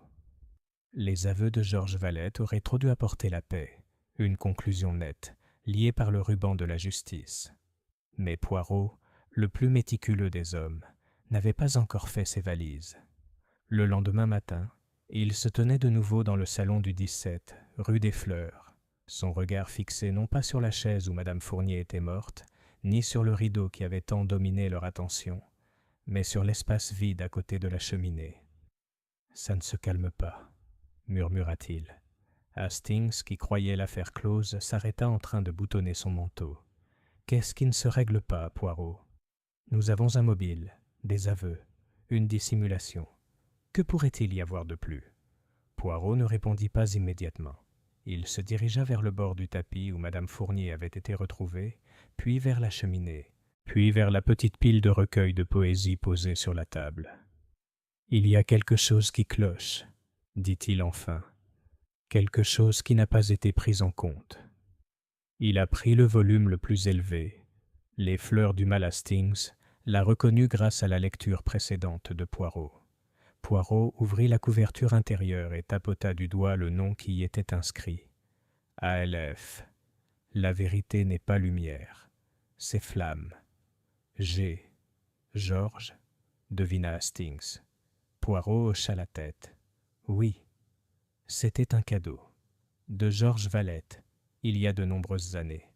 Les aveux de Georges Valette auraient trop dû apporter la paix, une conclusion nette, liée par le ruban de la justice. Mais Poirot, le plus méticuleux des hommes, n'avait pas encore fait ses valises. Le lendemain matin, il se tenait de nouveau dans le salon du 17, rue des Fleurs, son regard fixé non pas sur la chaise où madame Fournier était morte, ni sur le rideau qui avait tant dominé leur attention, mais sur l'espace vide à côté de la cheminée. « Ça ne se calme pas », murmura-t-il. Hastings, qui croyait l'affaire close, s'arrêta en train de boutonner son manteau. « Qu'est-ce qui ne se règle pas, Poirot? Nous avons un mobile, des aveux, une dissimulation. Que pourrait-il y avoir de plus ?» Poirot ne répondit pas immédiatement. Il se dirigea vers le bord du tapis où madame Fournier avait été retrouvée, puis vers la cheminée, puis vers la petite pile de recueils de poésie posée sur la table. « Il y a quelque chose qui cloche, » dit-il enfin, « quelque chose qui n'a pas été pris en compte. » Il a pris le volume le plus élevé, Les fleurs du mal Hastings, l'a reconnu grâce à la lecture précédente de Poirot. Poirot ouvrit la couverture intérieure et tapota du doigt le nom qui y était inscrit. ALF. La vérité n'est pas lumière, c'est flamme. G. Georges, devina Hastings. Poirot hocha la tête. Oui, c'était un cadeau. De Georges Valette, il y a de nombreuses années.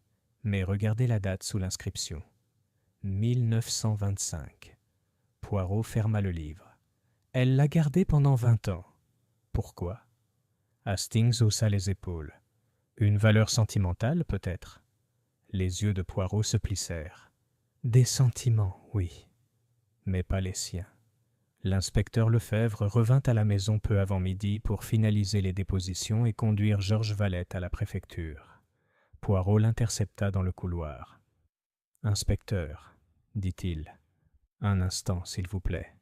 Mais regardez la date sous l'inscription. 1925. Poirot ferma le livre. Elle l'a gardé pendant 20 ans. Pourquoi? Hastings haussa les épaules. Une valeur sentimentale, peut-être? Les yeux de Poirot se plissèrent. Des sentiments, oui, mais pas les siens. L'inspecteur Lefebvre revint à la maison peu avant midi pour finaliser les dépositions et conduire Georges Valette à la préfecture. Poirot l'intercepta dans le couloir. « Inspecteur, dit-il, un instant, s'il vous plaît. »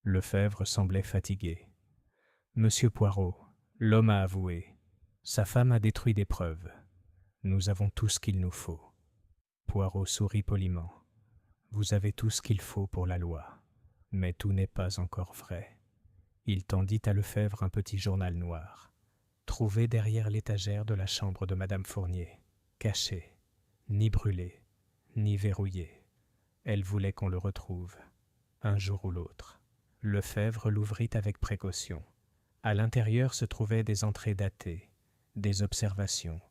Lefebvre semblait fatigué. « Monsieur Poirot, l'homme a avoué. Sa femme a détruit des preuves. Nous avons tout ce qu'il nous faut. » Poirot sourit poliment. « Vous avez tout ce qu'il faut pour la loi. Mais tout n'est pas encore vrai. » Il tendit à Lefebvre un petit journal noir, trouvé derrière l'étagère de la chambre de madame Fournier, caché, ni brûlé, ni verrouillé. Elle voulait qu'on le retrouve, un jour ou l'autre. Lefebvre l'ouvrit avec précaution. À l'intérieur se trouvaient des entrées datées, des observations,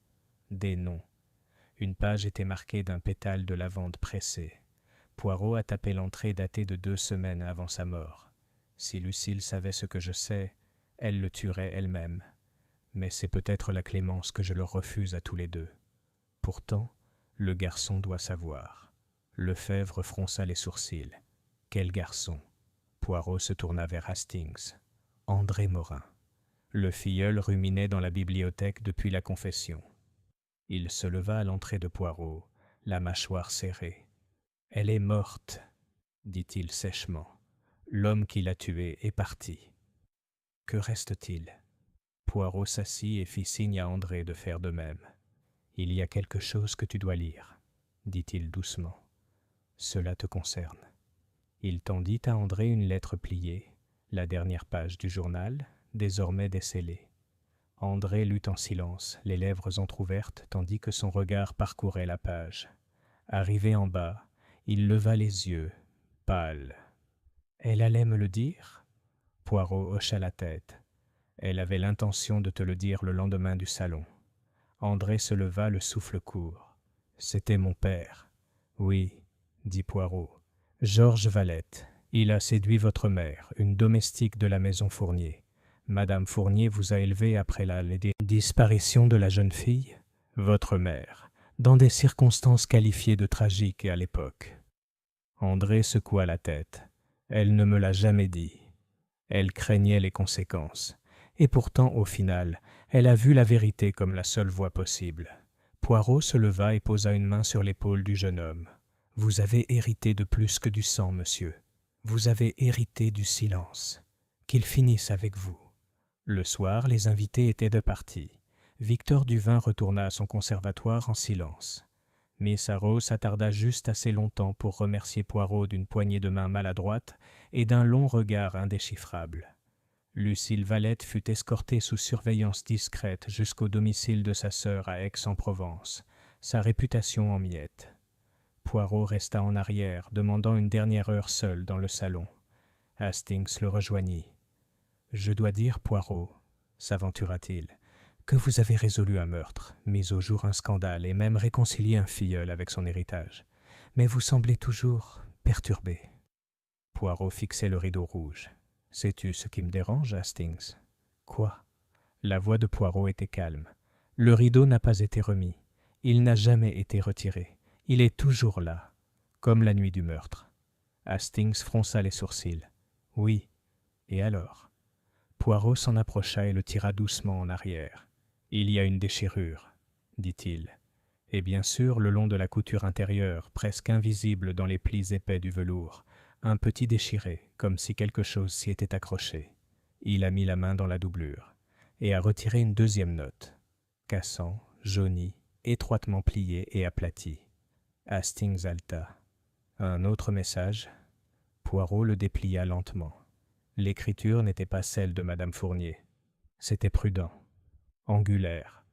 des noms. Une page était marquée d'un pétale de lavande pressé. Poirot a tapé l'entrée datée de 2 semaines avant sa mort. Si Lucille savait ce que je sais, elle le tuerait elle-même. Mais c'est peut-être la clémence que je leur refuse à tous les deux. Pourtant, le garçon doit savoir. Lefebvre fronça les sourcils. Quel garçon? Poirot se tourna vers Hastings. André Morin. Le filleul ruminait dans la bibliothèque depuis la confession. Il se leva à l'entrée de Poirot, la mâchoire serrée. « Elle est morte, dit-il sèchement. L'homme qui l'a tuée est parti. Que reste-t-il » Poirot s'assit et fit signe à André de faire de même. « Il y a quelque chose que tu dois lire, dit-il doucement. Cela te concerne. » Il tendit à André une lettre pliée, la dernière page du journal, désormais décellée. André lut en silence, les lèvres entr'ouvertes, tandis que son regard parcourait la page. Arrivé en bas, il leva les yeux, pâle. « Elle allait me le dire ?» Poirot hocha la tête. « Elle avait l'intention de te le dire le lendemain du salon. » André se leva, le souffle court. « C'était mon père. »« Oui, » dit Poirot. « Georges Valette. Il a séduit votre mère, une domestique de la maison Fournier. Madame Fournier vous a élevé après la disparition de la jeune fille, votre mère, dans des circonstances qualifiées de tragiques à l'époque. » André secoua la tête. « Elle ne me l'a jamais dit. Elle craignait les conséquences. Et pourtant, au final, elle a vu la vérité comme la seule voie possible. » Poirot se leva et posa une main sur l'épaule du jeune homme. « Vous avez hérité de plus que du sang, monsieur. Vous avez hérité du silence. Qu'il finisse avec vous. » Le soir, les invités étaient de partie. Victor Duvin retourna à son conservatoire en silence. Miss Arrow s'attarda juste assez longtemps pour remercier Poirot d'une poignée de main maladroite et d'un long regard indéchiffrable. Lucille Valette fut escortée sous surveillance discrète jusqu'au domicile de sa sœur à Aix-en-Provence, sa réputation en miettes. Poirot resta en arrière, demandant une dernière heure seul dans le salon. Hastings le rejoignit. « Je dois dire, Poirot, s'aventura-t-il, que vous avez résolu un meurtre, mis au jour un scandale et même réconcilié un filleul avec son héritage. Mais vous semblez toujours perturbé. » Poirot fixait le rideau rouge. « Sais-tu ce qui me dérange, Hastings ?»« Quoi ?» La voix de Poirot était calme. « Le rideau n'a pas été remis. Il n'a jamais été retiré. Il est toujours là, comme la nuit du meurtre. » Hastings fronça les sourcils. « Oui. Et alors ?» Poirot s'en approcha et le tira doucement en arrière. « Il y a une déchirure, dit-il. Et bien sûr, le long de la couture intérieure, presque invisible dans les plis épais du velours, un petit déchiré, comme si quelque chose s'y était accroché. Il a mis la main dans la doublure et a retiré une deuxième note, cassant, jaunie, étroitement pliée et aplatie. » Hastings haleta. « Un autre message ?» Poirot le déplia lentement. L'écriture n'était pas celle de Madame Fournier. C'était prudent, angulaire.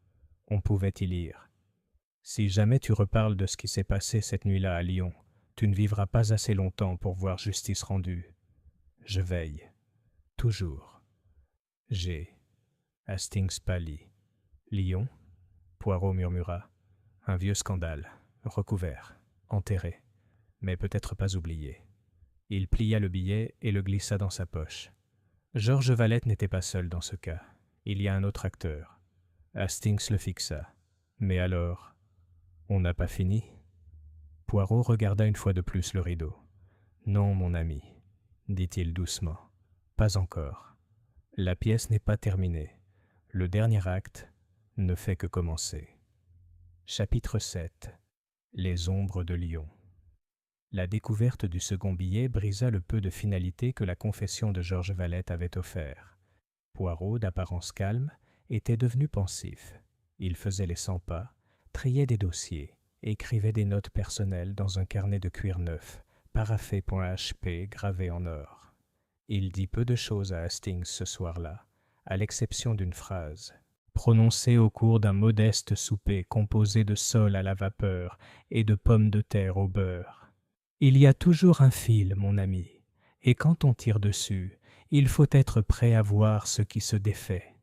On pouvait y lire. « Si jamais tu reparles de ce qui s'est passé cette nuit-là à Lyon, tu ne vivras pas assez longtemps pour voir justice rendue. Je veille. Toujours. G. » Hastings pâlit. « Lyon ?» Poirot murmura. « Un vieux scandale, recouvert, enterré, mais peut-être pas oublié. » Il plia le billet et le glissa dans sa poche. Georges Valette n'était pas seul dans ce cas. Il y a un autre acteur. Hastings le fixa. « Mais alors, on n'a pas fini ?» Poirot regarda une fois de plus le rideau. « Non, mon ami, » dit-il doucement. « Pas encore. La pièce n'est pas terminée. Le dernier acte ne fait que commencer. » Chapitre 7. Les ombres de Lyon. La découverte du second billet brisa le peu de finalité que la confession de Georges Valette avait offert. Poirot, d'apparence calme, était devenu pensif. Il faisait les 100 pas, triait des dossiers, écrivait des notes personnelles dans un carnet de cuir neuf, paraffé.hp gravé en or. Il dit peu de choses à Hastings ce soir-là, à l'exception d'une phrase, prononcée au cours d'un modeste souper composé de sole à la vapeur et de pommes de terre au beurre. Il y a toujours un fil, mon ami, et quand on tire dessus, il faut être prêt à voir ce qui se défait.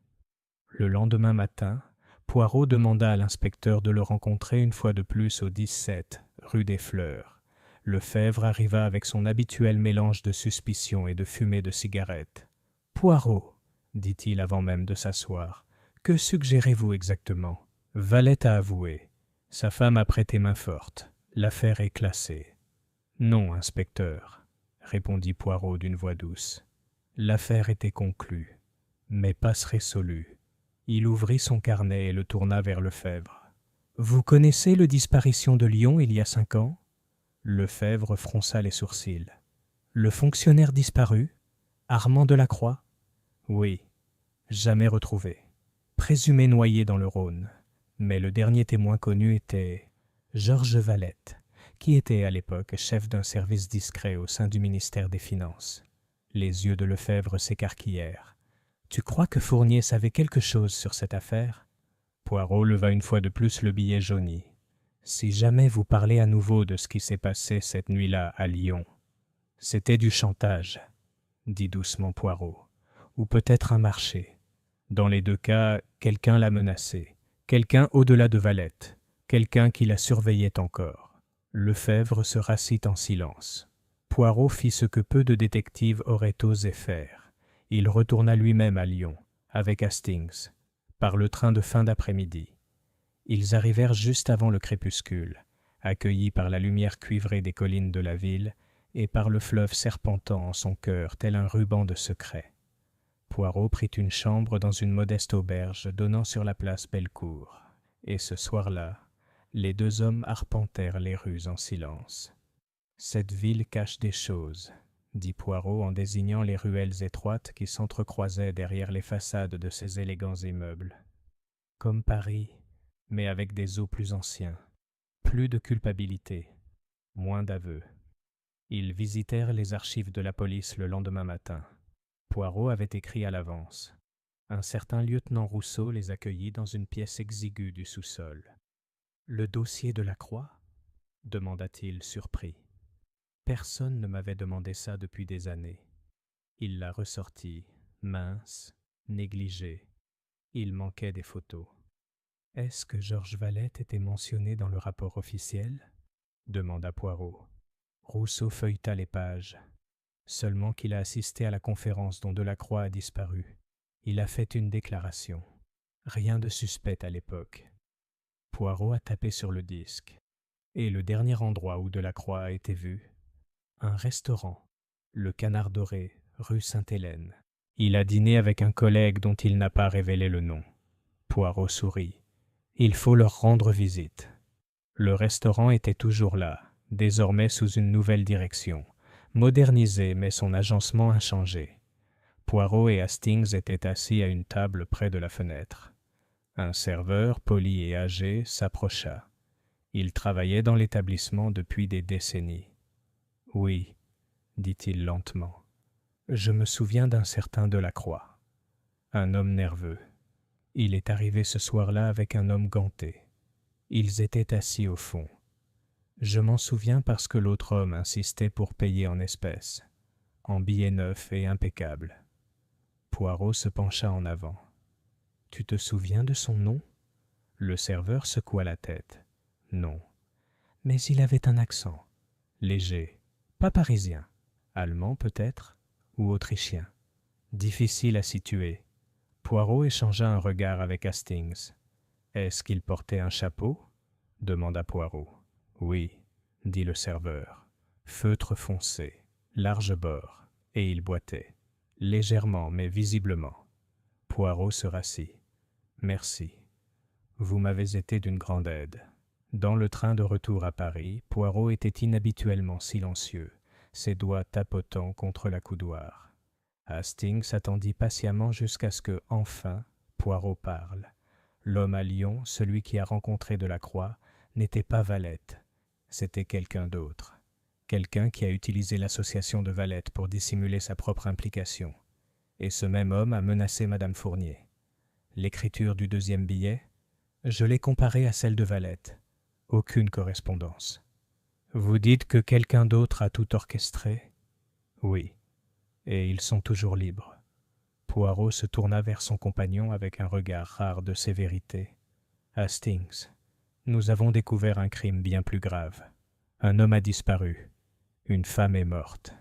Le lendemain matin, Poirot demanda à l'inspecteur de le rencontrer une fois de plus au 17, rue des Fleurs. Lefebvre arriva avec son habituel mélange de suspicion et de fumée de cigarette. « Poirot, dit-il avant même de s'asseoir, que suggérez-vous exactement ?» Valette a avoué. Sa femme a prêté main forte. L'affaire est classée. « Non, inspecteur, » répondit Poirot d'une voix douce. L'affaire était conclue, mais pas résolue. Il ouvrit son carnet et le tourna vers Lefebvre. « Vous connaissez le disparition de Lyon il y a 5 ans ?» Lefebvre fronça les sourcils. « Le fonctionnaire disparu, Armand Delacroix ?»« Oui, jamais retrouvé. Présumé noyé dans le Rhône. Mais le dernier témoin connu était Georges Valette, qui était à l'époque chef d'un service discret au sein du ministère des Finances. » Les yeux de Lefebvre s'écarquillèrent. « Tu crois que Fournier savait quelque chose sur cette affaire ?» Poirot leva une fois de plus le billet jauni. « Si jamais vous parlez à nouveau de ce qui s'est passé cette nuit-là à Lyon, c'était du chantage, » dit doucement Poirot, « ou peut-être un marché. Dans les 2 cas, quelqu'un l'a menacé, quelqu'un au-delà de Valette, quelqu'un qui la surveillait encore. » Lefebvre se rassit en silence. Poirot fit ce que peu de détectives auraient osé faire. Il retourna lui-même à Lyon, avec Hastings, par le train de fin d'après-midi. Ils arrivèrent juste avant le crépuscule, accueillis par la lumière cuivrée des collines de la ville et par le fleuve serpentant en son cœur tel un ruban de secret. Poirot prit une chambre dans une modeste auberge donnant sur la place Bellecour, et ce soir-là, les 2 hommes arpentèrent les rues en silence. « Cette ville cache des choses, » dit Poirot en désignant les ruelles étroites qui s'entrecroisaient derrière les façades de ces élégants immeubles. « Comme Paris, mais avec des os plus anciens. Plus de culpabilité, moins d'aveux. » Ils visitèrent les archives de la police le lendemain matin. Poirot avait écrit à l'avance. Un certain lieutenant Rousseau les accueillit dans une pièce exiguë du sous-sol. « Le dossier de la Croix ?» demanda-t-il surpris. Personne ne m'avait demandé ça depuis des années. Il l'a ressorti, mince, négligé. Il manquait des photos. « Est-ce que Georges Valette était mentionné dans le rapport officiel ?» demanda Poirot. Rousseau feuilleta les pages. Seulement qu'il a assisté à la conférence dont Delacroix a disparu. Il a fait une déclaration. Rien de suspect à l'époque. Poirot a tapé sur le disque. Et le dernier endroit où Delacroix a été vu? Un restaurant, le Canard Doré, rue Sainte-Hélène. Il a dîné avec un collègue dont il n'a pas révélé le nom. Poirot sourit. Il faut leur rendre visite. Le restaurant était toujours là, désormais sous une nouvelle direction, modernisé mais son agencement inchangé. Poirot et Hastings étaient assis à une table près de la fenêtre. Un serveur, poli et âgé, s'approcha. Il travaillait dans l'établissement depuis des décennies. « Oui, » dit-il lentement, « je me souviens d'un certain Delacroix, un homme nerveux. Il est arrivé ce soir-là avec un homme ganté. Ils étaient assis au fond. Je m'en souviens parce que l'autre homme insistait pour payer en espèces, en billets neufs et impeccables. » Poirot se pencha en avant. « Tu te souviens de son nom ?» Le serveur secoua la tête. « Non. Mais il avait un accent, léger. Pas parisien, allemand peut-être, ou autrichien. Difficile à situer. » Poirot échangea un regard avec Hastings. « Est-ce qu'il portait un chapeau ?» demanda Poirot. « Oui, » dit le serveur. « Feutre foncé, large bord, et il boitait. Légèrement, mais visiblement. » Poirot se rassit. « Merci. Vous m'avez été d'une grande aide. » Dans le train de retour à Paris, Poirot était inhabituellement silencieux, ses doigts tapotant contre l'accoudoir. Hastings attendit patiemment jusqu'à ce que, enfin, Poirot parle. L'homme à Lyon, celui qui a rencontré Delacroix, n'était pas Valette. C'était quelqu'un d'autre. Quelqu'un qui a utilisé l'association de Valette pour dissimuler sa propre implication. Et ce même homme a menacé Madame Fournier. L'écriture du 2e billet, je l'ai comparée à celle de Valette. Aucune correspondance. Vous dites que quelqu'un d'autre a tout orchestré? Oui. Et ils sont toujours libres. Poirot se tourna vers son compagnon avec un regard rare de sévérité. Hastings, nous avons découvert un crime bien plus grave. Un homme a disparu, Une femme est morte.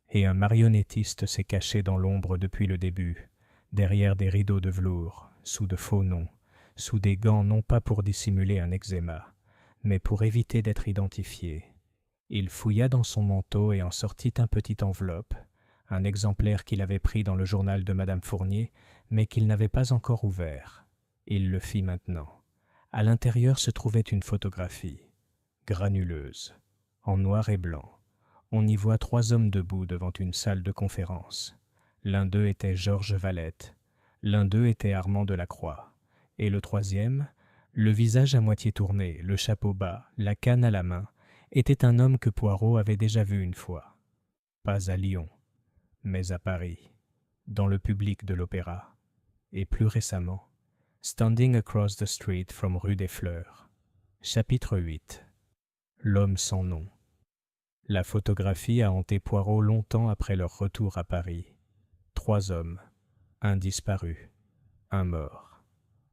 Et un marionnettiste s'est caché dans l'ombre depuis le début, derrière des rideaux de velours, sous de faux noms, sous des gants non pas pour dissimuler un eczéma, mais pour éviter d'être identifié. Il fouilla dans son manteau et en sortit un petit enveloppe, un exemplaire qu'il avait pris dans le journal de Madame Fournier, mais qu'il n'avait pas encore ouvert. Il le fit maintenant. À l'intérieur se trouvait une photographie, granuleuse, en noir et blanc. On y voit 3 hommes debout devant une salle de conférence. L'un d'eux était Georges Valette, l'un d'eux était Armand Delacroix, et le troisième, le visage à moitié tourné, le chapeau bas, la canne à la main, était un homme que Poirot avait déjà vu une fois. Pas à Lyon, mais à Paris, dans le public de l'Opéra, et plus récemment, Standing across the street from rue des Fleurs. Chapitre 8. L'homme sans nom. La photographie a hanté Poirot longtemps après leur retour à Paris. 3 hommes, un disparu, un mort,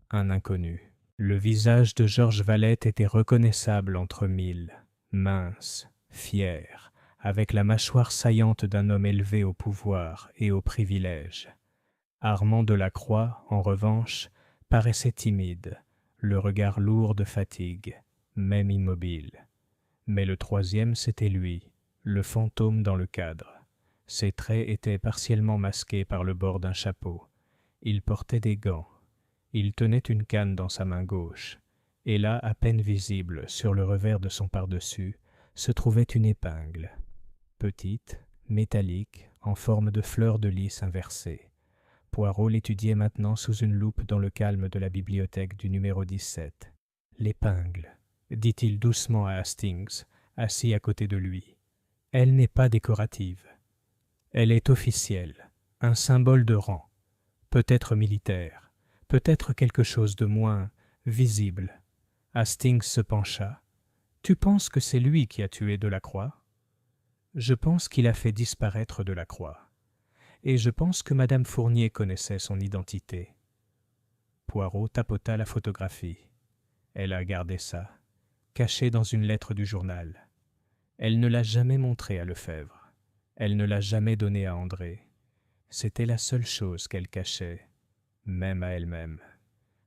un inconnu. Le visage de Georges Valette était reconnaissable entre mille, mince, fier, avec la mâchoire saillante d'un homme élevé au pouvoir et au privilège. Armand Delacroix, en revanche, paraissait timide, le regard lourd de fatigue, même immobile. Mais le troisième, c'était lui, le fantôme dans le cadre. Ses traits étaient partiellement masqués par le bord d'un chapeau. Il portait des gants. Il tenait une canne dans sa main gauche. Et là, à peine visible, sur le revers de son pardessus, se trouvait une épingle. Petite, métallique, en forme de fleur de lys inversée. Poirot l'étudiait maintenant sous une loupe dans le calme de la bibliothèque du numéro 17. « L'épingle, dit-il doucement à Hastings, assis à côté de lui. Elle n'est pas décorative. Elle est officielle, un symbole de rang, peut-être militaire, peut-être quelque chose de moins visible. » Hastings se pencha. « Tu penses que c'est lui qui a tué Delacroix ? » ?»« Je pense qu'il a fait disparaître Delacroix. Et je pense que Madame Fournier connaissait son identité. » Poirot tapota la photographie. Elle a gardé ça, cachée dans une lettre du journal. Elle ne l'a jamais montrée à Lefebvre. Elle ne l'a jamais donnée à André. C'était la seule chose qu'elle cachait, même à elle-même.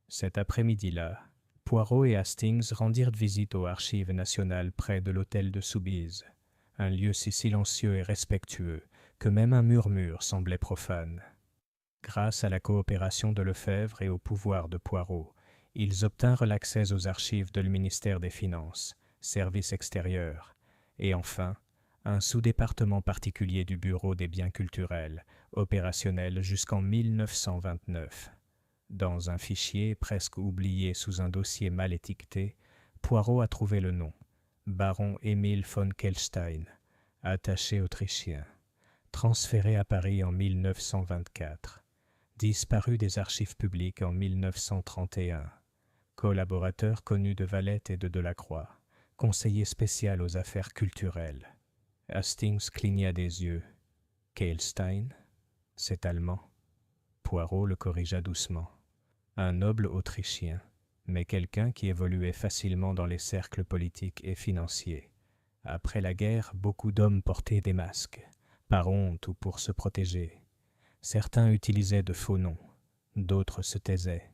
Cet après-midi-là, Poirot et Hastings rendirent visite aux Archives nationales près de l'hôtel de Soubise, un lieu si silencieux et respectueux que même un murmure semblait profane. Grâce à la coopération de Lefebvre et au pouvoir de Poirot, ils obtinrent l'accès aux archives du ministère des Finances, service extérieur, et enfin, un sous-département particulier du Bureau des biens culturels, opérationnel jusqu'en 1929. Dans un fichier presque oublié sous un dossier mal étiqueté, Poirot a trouvé le nom, baron Emil von Kelstein, attaché autrichien, transféré à Paris en 1924, disparu des archives publiques en 1931, collaborateur connu de Valette et de Delacroix, conseiller spécial aux affaires culturelles. Hastings cligna des yeux. « Kelstein, c'est allemand. » Poirot le corrigea doucement. Un noble autrichien, mais quelqu'un qui évoluait facilement dans les cercles politiques et financiers. Après la guerre, beaucoup d'hommes portaient des masques, par honte ou pour se protéger. Certains utilisaient de faux noms, d'autres se taisaient.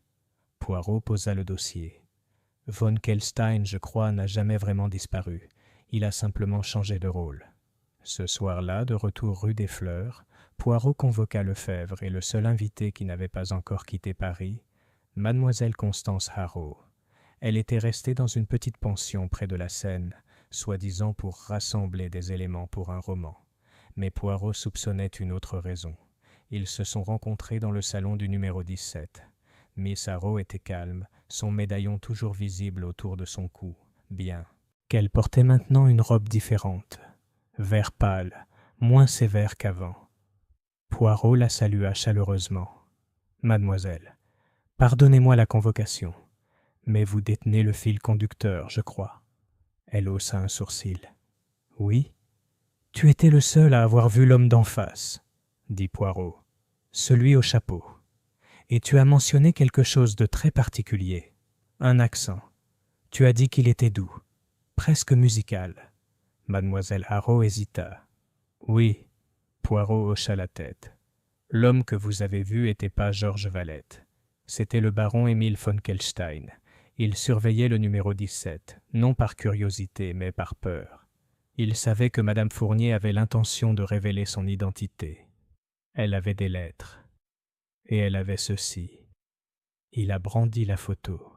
Poirot posa le dossier. Von Kelstein, je crois, n'a jamais vraiment disparu. Il a simplement changé de rôle. Ce soir-là, de retour rue des Fleurs, Poirot convoqua Lefebvre et le seul invité qui n'avait pas encore quitté Paris, Mademoiselle Constance Harrow. Elle était restée dans une petite pension près de la Seine, soi-disant pour rassembler des éléments pour un roman. Mais Poirot soupçonnait une autre raison. Ils se sont rencontrés dans le salon du numéro 17. Miss Harrow était calme, son médaillon toujours visible autour de son cou, bien. Qu'elle portait maintenant une robe différente, vert pâle, moins sévère qu'avant. Poirot la salua chaleureusement. « Mademoiselle, pardonnez-moi la convocation, mais vous détenez le fil conducteur, je crois. » Elle haussa un sourcil. « Oui, tu étais le seul à avoir vu l'homme d'en face, » dit Poirot, « celui au chapeau. Et tu as mentionné quelque chose de très particulier, un accent. Tu as dit qu'il était doux, presque musical. Mademoiselle Harrow hésita. Oui, Poirot hocha la tête. L'homme que vous avez vu n'était pas Georges Valette. C'était le baron Émile von Kelstein. Il surveillait le numéro 17, non par curiosité, mais par peur. Il savait que Madame Fournier avait l'intention de révéler son identité. Elle avait des lettres. Et elle avait ceci. Il a brandi la photo.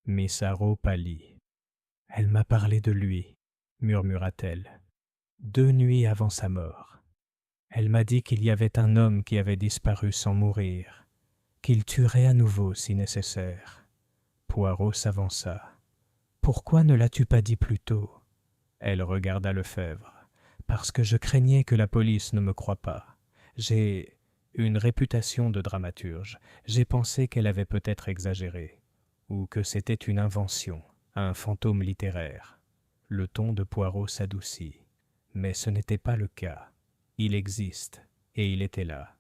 Miss Harrow pâlit. « Elle m'a parlé de lui, murmura-t-elle. 2 nuits avant sa mort. Elle m'a dit qu'il y avait un homme qui avait disparu sans mourir, qu'il tuerait à nouveau si nécessaire. » Poirot s'avança. « Pourquoi ne l'as-tu pas dit plus tôt ?» Elle regarda Lefebvre. « Parce que je craignais que la police ne me croie pas. J'ai une réputation de dramaturge. J'ai pensé qu'elle avait peut-être exagéré, ou que c'était une invention, un fantôme littéraire. » Le ton de Poirot s'adoucit. Mais ce n'était pas le cas. Il existe, et il était là.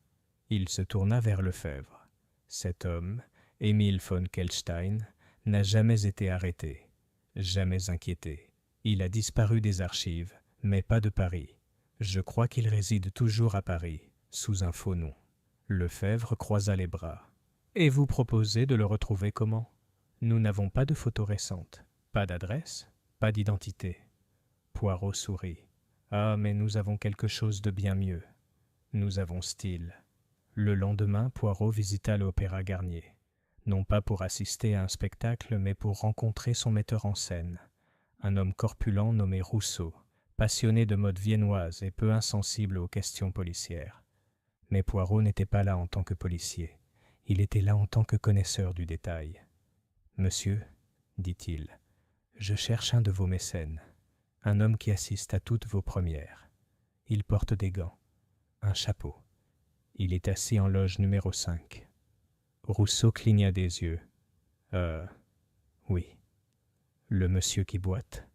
Il se tourna vers Lefebvre. Cet homme, Émile von Kelstein, n'a jamais été arrêté, jamais inquiété. Il a disparu des archives, mais pas de Paris. Je crois qu'il réside toujours à Paris, sous un faux nom. Lefebvre croisa les bras. Et vous proposez de le retrouver comment ? Nous n'avons pas de photos récentes, pas d'adresse, pas d'identité. Poirot sourit. Ah, mais nous avons quelque chose de bien mieux. Nous avons style. Le lendemain, Poirot visita l'Opéra Garnier. Non pas pour assister à un spectacle, mais pour rencontrer son metteur en scène. Un homme corpulent nommé Rousseau, passionné de mode viennoise et peu insensible aux questions policières. Mais Poirot n'était pas là en tant que policier. Il était là en tant que connaisseur du détail. « Monsieur, dit-il, je cherche un de vos mécènes. Un homme qui assiste à toutes vos premières. Il porte des gants, un chapeau. Il est assis en loge numéro 5. » Rousseau cligna des yeux. « Oui. » Le monsieur qui boite.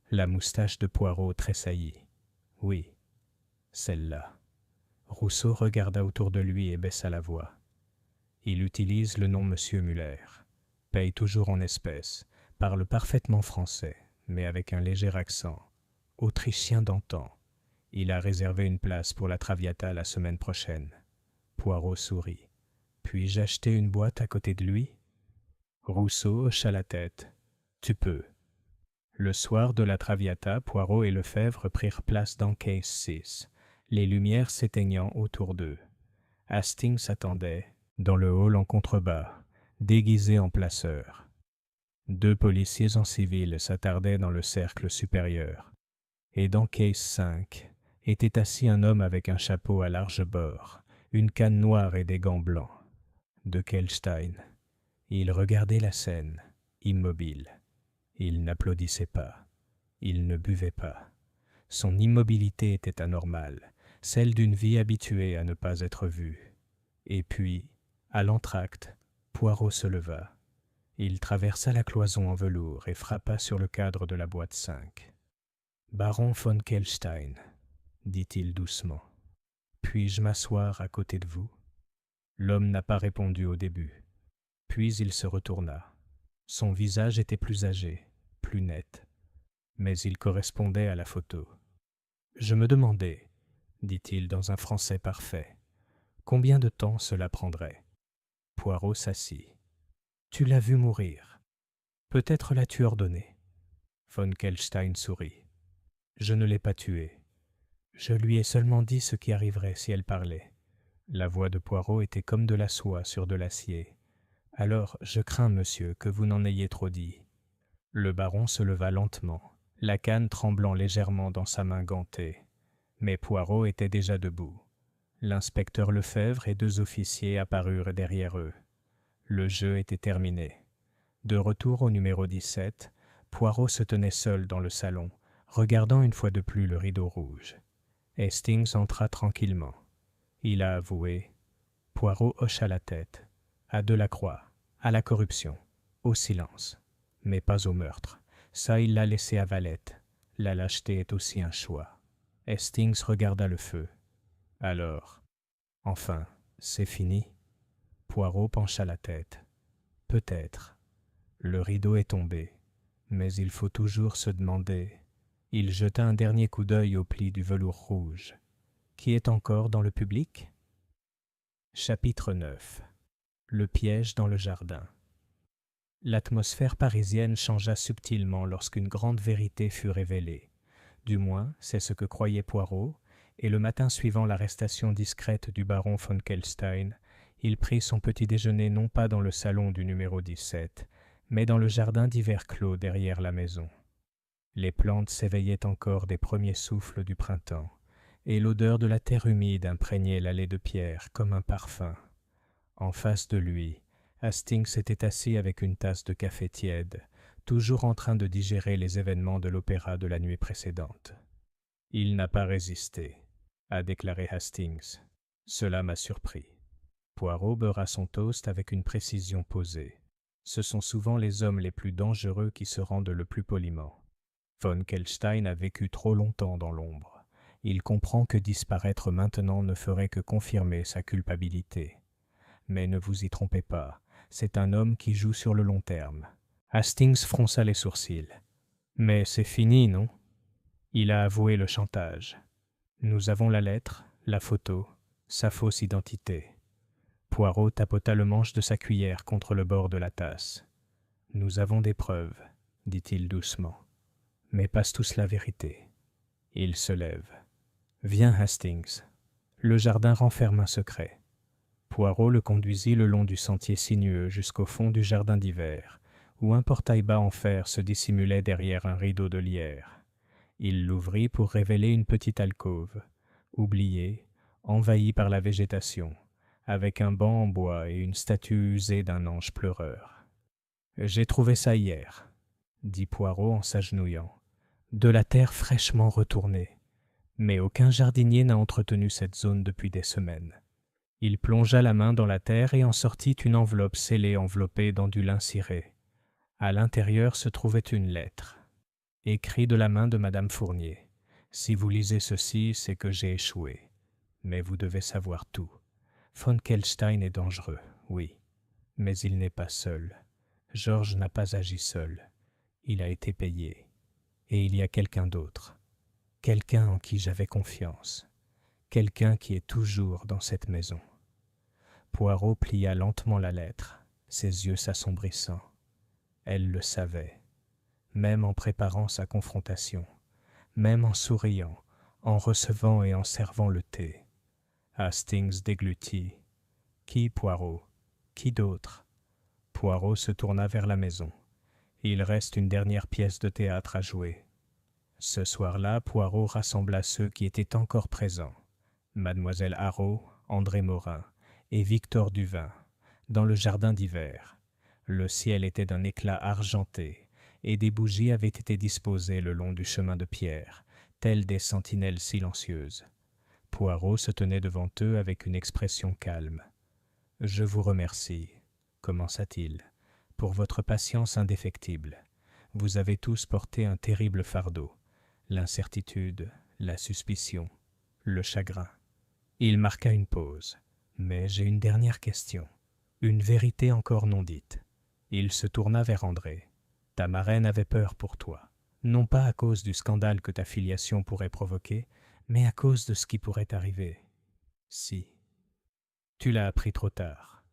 La moustache de Poirot tressaillit. « Oui, celle-là. » Rousseau regarda autour de lui et baissa la voix. « Il utilise le nom Monsieur Muller. Paye toujours en espèces. Parle parfaitement français, mais avec un léger accent. Autrichien d'antan. Il a réservé une place pour la Traviata la semaine prochaine. » Poirot sourit. « Puis-je acheter une boîte à côté de lui ?» Rousseau hocha la tête. « Tu peux. » Le soir de la Traviata, Poirot et Lefebvre prirent place dans Case 6, les lumières s'éteignant autour d'eux. Hastings attendait, dans le hall en contrebas, déguisé en placeur. 2 policiers en civil s'attardaient dans le cercle supérieur. Et dans Case 5 était assis un homme avec un chapeau à large bord, une canne noire et des gants blancs. De Kelstein. Il regardait la scène, immobile. Il n'applaudissait pas. Il ne buvait pas. Son immobilité était anormale, celle d'une vie habituée à ne pas être vue. Et puis, à l'entracte, Poirot se leva. Il traversa la cloison en velours et frappa sur le cadre de la boîte 5. « Baron von Kelstein, » dit-il doucement. « Puis-je m'asseoir à côté de vous ?» L'homme n'a pas répondu au début. Puis il se retourna. Son visage était plus âgé, plus net, mais il correspondait à la photo. « Je me demandais, » dit-il dans un français parfait, « combien de temps cela prendrait ?» Poirot s'assit. « Tu l'as vu mourir. Peut-être l'as-tu ordonné. » Von Kelstein sourit. « Je ne l'ai pas tuée. Je lui ai seulement dit ce qui arriverait si elle parlait. » La voix de Poirot était comme de la soie sur de l'acier. « Alors, je crains, monsieur, que vous n'en ayez trop dit. » Le baron se leva lentement, la canne tremblant légèrement dans sa main gantée. Mais Poirot était déjà debout. L'inspecteur Lefebvre et 2 officiers apparurent derrière eux. Le jeu était terminé. De retour au numéro 17, Poirot se tenait seul dans le salon, regardant une fois de plus le rideau rouge. Hastings entra tranquillement. Il a avoué. Poirot hocha la tête. À Delacroix, à la corruption, au silence, mais pas au meurtre. Ça, il l'a laissé à Valette. La lâcheté est aussi un choix. Hastings regarda le feu. Alors, enfin, c'est fini ? Poirot pencha la tête. Peut-être. Le rideau est tombé, mais il faut toujours se demander. Il jeta un dernier coup d'œil au pli du velours rouge. Qui est encore dans le public? Chapitre 9. Le piège dans le jardin. L'atmosphère parisienne changea subtilement lorsqu'une grande vérité fut révélée. Du moins, c'est ce que croyait Poirot, et le matin suivant l'arrestation discrète du baron von Kelstein, il prit son petit déjeuner non pas dans le salon du numéro 17, mais dans le jardin d'hiver clos derrière la maison. Les plantes s'éveillaient encore des premiers souffles du printemps, et l'odeur de la terre humide imprégnait l'allée de pierre comme un parfum. En face de lui, Hastings était assis avec une tasse de café tiède, toujours en train de digérer les événements de l'opéra de la nuit précédente. « Il n'a pas résisté », a déclaré Hastings. « Cela m'a surpris. » Poirot beurra son toast avec une précision posée. Ce sont souvent les hommes les plus dangereux qui se rendent le plus poliment. Von Kelstein a vécu trop longtemps dans l'ombre. Il comprend que disparaître maintenant ne ferait que confirmer sa culpabilité. Mais ne vous y trompez pas, c'est un homme qui joue sur le long terme. Hastings fronça les sourcils. Mais c'est fini, non? Il a avoué le chantage. Nous avons la lettre, la photo, sa fausse identité. Poirot tapota le manche de sa cuillère contre le bord de la tasse. Nous avons des preuves, dit-il doucement. Mais passe tous la vérité. Il se lève. Viens, Hastings. Le jardin renferme un secret. Poirot le conduisit le long du sentier sinueux jusqu'au fond du jardin d'hiver, où un portail bas en fer se dissimulait derrière un rideau de lierre. Il l'ouvrit pour révéler une petite alcôve, oubliée, envahie par la végétation, avec un banc en bois et une statue usée d'un ange pleureur. « J'ai trouvé ça hier, » dit Poirot en s'agenouillant. « De la terre fraîchement retournée. Mais aucun jardinier n'a entretenu cette zone depuis des semaines. » Il plongea la main dans la terre et en sortit une enveloppe scellée enveloppée dans du lin ciré. À l'intérieur se trouvait une lettre. Écrit de la main de Madame Fournier. Si vous lisez ceci, c'est que j'ai échoué. Mais vous devez savoir tout. Von Kelstein est dangereux, oui. Mais il n'est pas seul. Georges n'a pas agi seul. Il a été payé. Et il y a quelqu'un d'autre. Quelqu'un en qui j'avais confiance. Quelqu'un qui est toujours dans cette maison. Poirot plia lentement la lettre, ses yeux s'assombrissant. Elle le savait. Même en préparant sa confrontation, même en souriant, en recevant et en servant le thé. Hastings déglutit. Qui, Poirot? Qui d'autre? Poirot se tourna vers la maison. Il reste une dernière pièce de théâtre à jouer. Ce soir-là, Poirot rassembla ceux qui étaient encore présents. Mademoiselle Haraud, André Morin et Victor Duvin, dans le jardin d'hiver. Le ciel était d'un éclat argenté, et des bougies avaient été disposées le long du chemin de pierre, telles des sentinelles silencieuses. Poirot se tenait devant eux avec une expression calme. « Je vous remercie, » commença-t-il, « pour votre patience indéfectible. Vous avez tous porté un terrible fardeau, l'incertitude, la suspicion, le chagrin. » Il marqua une pause. « Mais j'ai une dernière question, une vérité encore non dite. » Il se tourna vers André. « Ta marraine avait peur pour toi, non pas à cause du scandale que ta filiation pourrait provoquer, mais à cause de ce qui pourrait arriver. Si. Tu l'as appris trop tard. »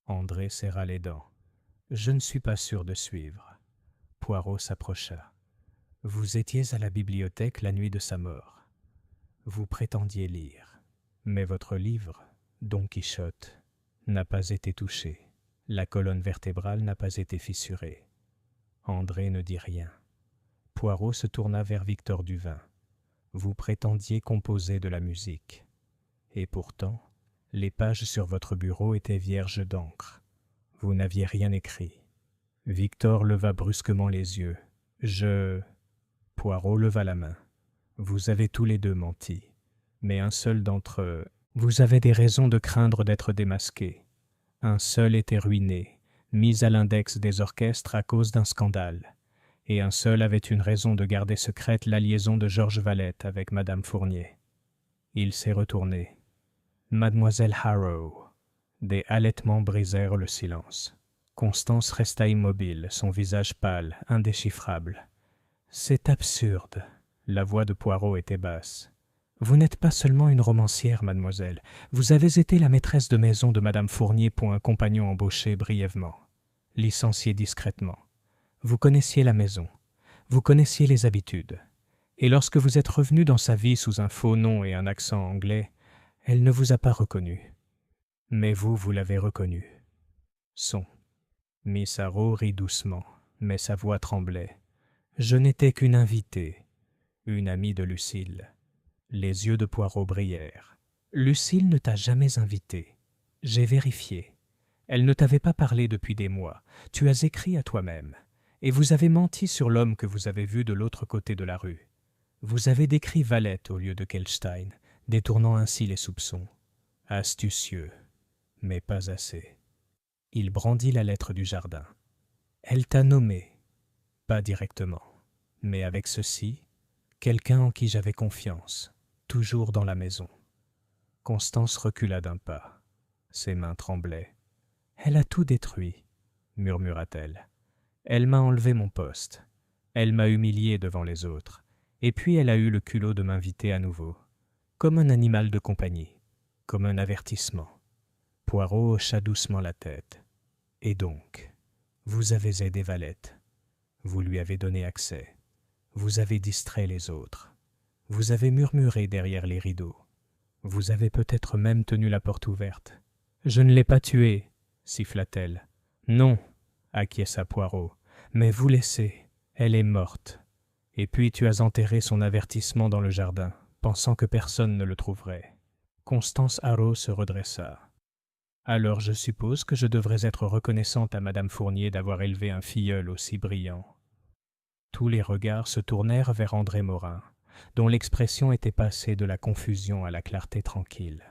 André serra les dents. « Je ne suis pas sûr de suivre. » Poirot s'approcha. « Vous étiez à la bibliothèque la nuit de sa mort. Vous prétendiez lire. Mais votre livre, Don Quichotte, n'a pas été touché. La colonne vertébrale n'a pas été fissurée. » André ne dit rien. Poirot se tourna vers Victor Duvin. « Vous prétendiez composer de la musique. Et pourtant, les pages sur votre bureau étaient vierges d'encre. Vous n'aviez rien écrit. » Victor leva brusquement les yeux. « Je... » Poirot leva la main. « Vous avez tous les deux menti. Mais un seul d'entre eux... Vous avez des raisons de craindre d'être démasqué. Un seul était ruiné, mis à l'index des orchestres à cause d'un scandale. Et un seul avait une raison de garder secrète la liaison de Georges Valette avec Madame Fournier. » Il s'est retourné. « Mademoiselle Haraud. » Des halètements brisèrent le silence. Constance resta immobile, son visage pâle, indéchiffrable. « C'est absurde, » La voix de Poirot était basse. « Vous n'êtes pas seulement une romancière, mademoiselle. Vous avez été la maîtresse de maison de madame Fournier pour un compagnon embauché brièvement, licencié discrètement. Vous connaissiez la maison. Vous connaissiez les habitudes. Et lorsque vous êtes revenu dans sa vie sous un faux nom et un accent anglais, elle ne vous a pas reconnu. Mais vous l'avez reconnu. » Son. Miss Harrow rit doucement, mais sa voix tremblait. « Je n'étais qu'une invitée, une amie de Lucille. » Les yeux de Poirot brillèrent. « Lucille ne t'a jamais invité. J'ai vérifié. Elle ne t'avait pas parlé depuis des mois. Tu as écrit à toi-même. Et vous avez menti sur l'homme que vous avez vu de l'autre côté de la rue. Vous avez décrit Valette au lieu de Kelstein, détournant ainsi les soupçons. Astucieux, mais pas assez. » Il brandit la lettre du jardin. « Elle t'a nommé, pas directement, mais avec ceci, quelqu'un en qui j'avais confiance, toujours dans la maison. » Constance recula d'un pas. Ses mains tremblaient. « Elle a tout détruit, » murmura-t-elle. « Elle m'a enlevé mon poste. Elle m'a humilié devant les autres. Et puis elle a eu le culot de m'inviter à nouveau. Comme un animal de compagnie, comme un avertissement. » Poirot hocha doucement la tête. « Et donc, vous avez aidé Valette. Vous lui avez donné accès. Vous avez distrait les autres. Vous avez murmuré derrière les rideaux. Vous avez peut-être même tenu la porte ouverte. »« Je ne l'ai pas tuée, » siffla-t-elle. « Non, » acquiesça Poirot, « mais vous laissez. Elle est morte. Et puis tu as enterré son avertissement dans le jardin, pensant que personne ne le trouverait. » Constance Harrow se redressa. « Alors je suppose que je devrais être reconnaissante à madame Fournier d'avoir élevé un filleul aussi brillant. » Tous les regards se tournèrent vers André Morin, dont l'expression était passée de la confusion à la clarté tranquille.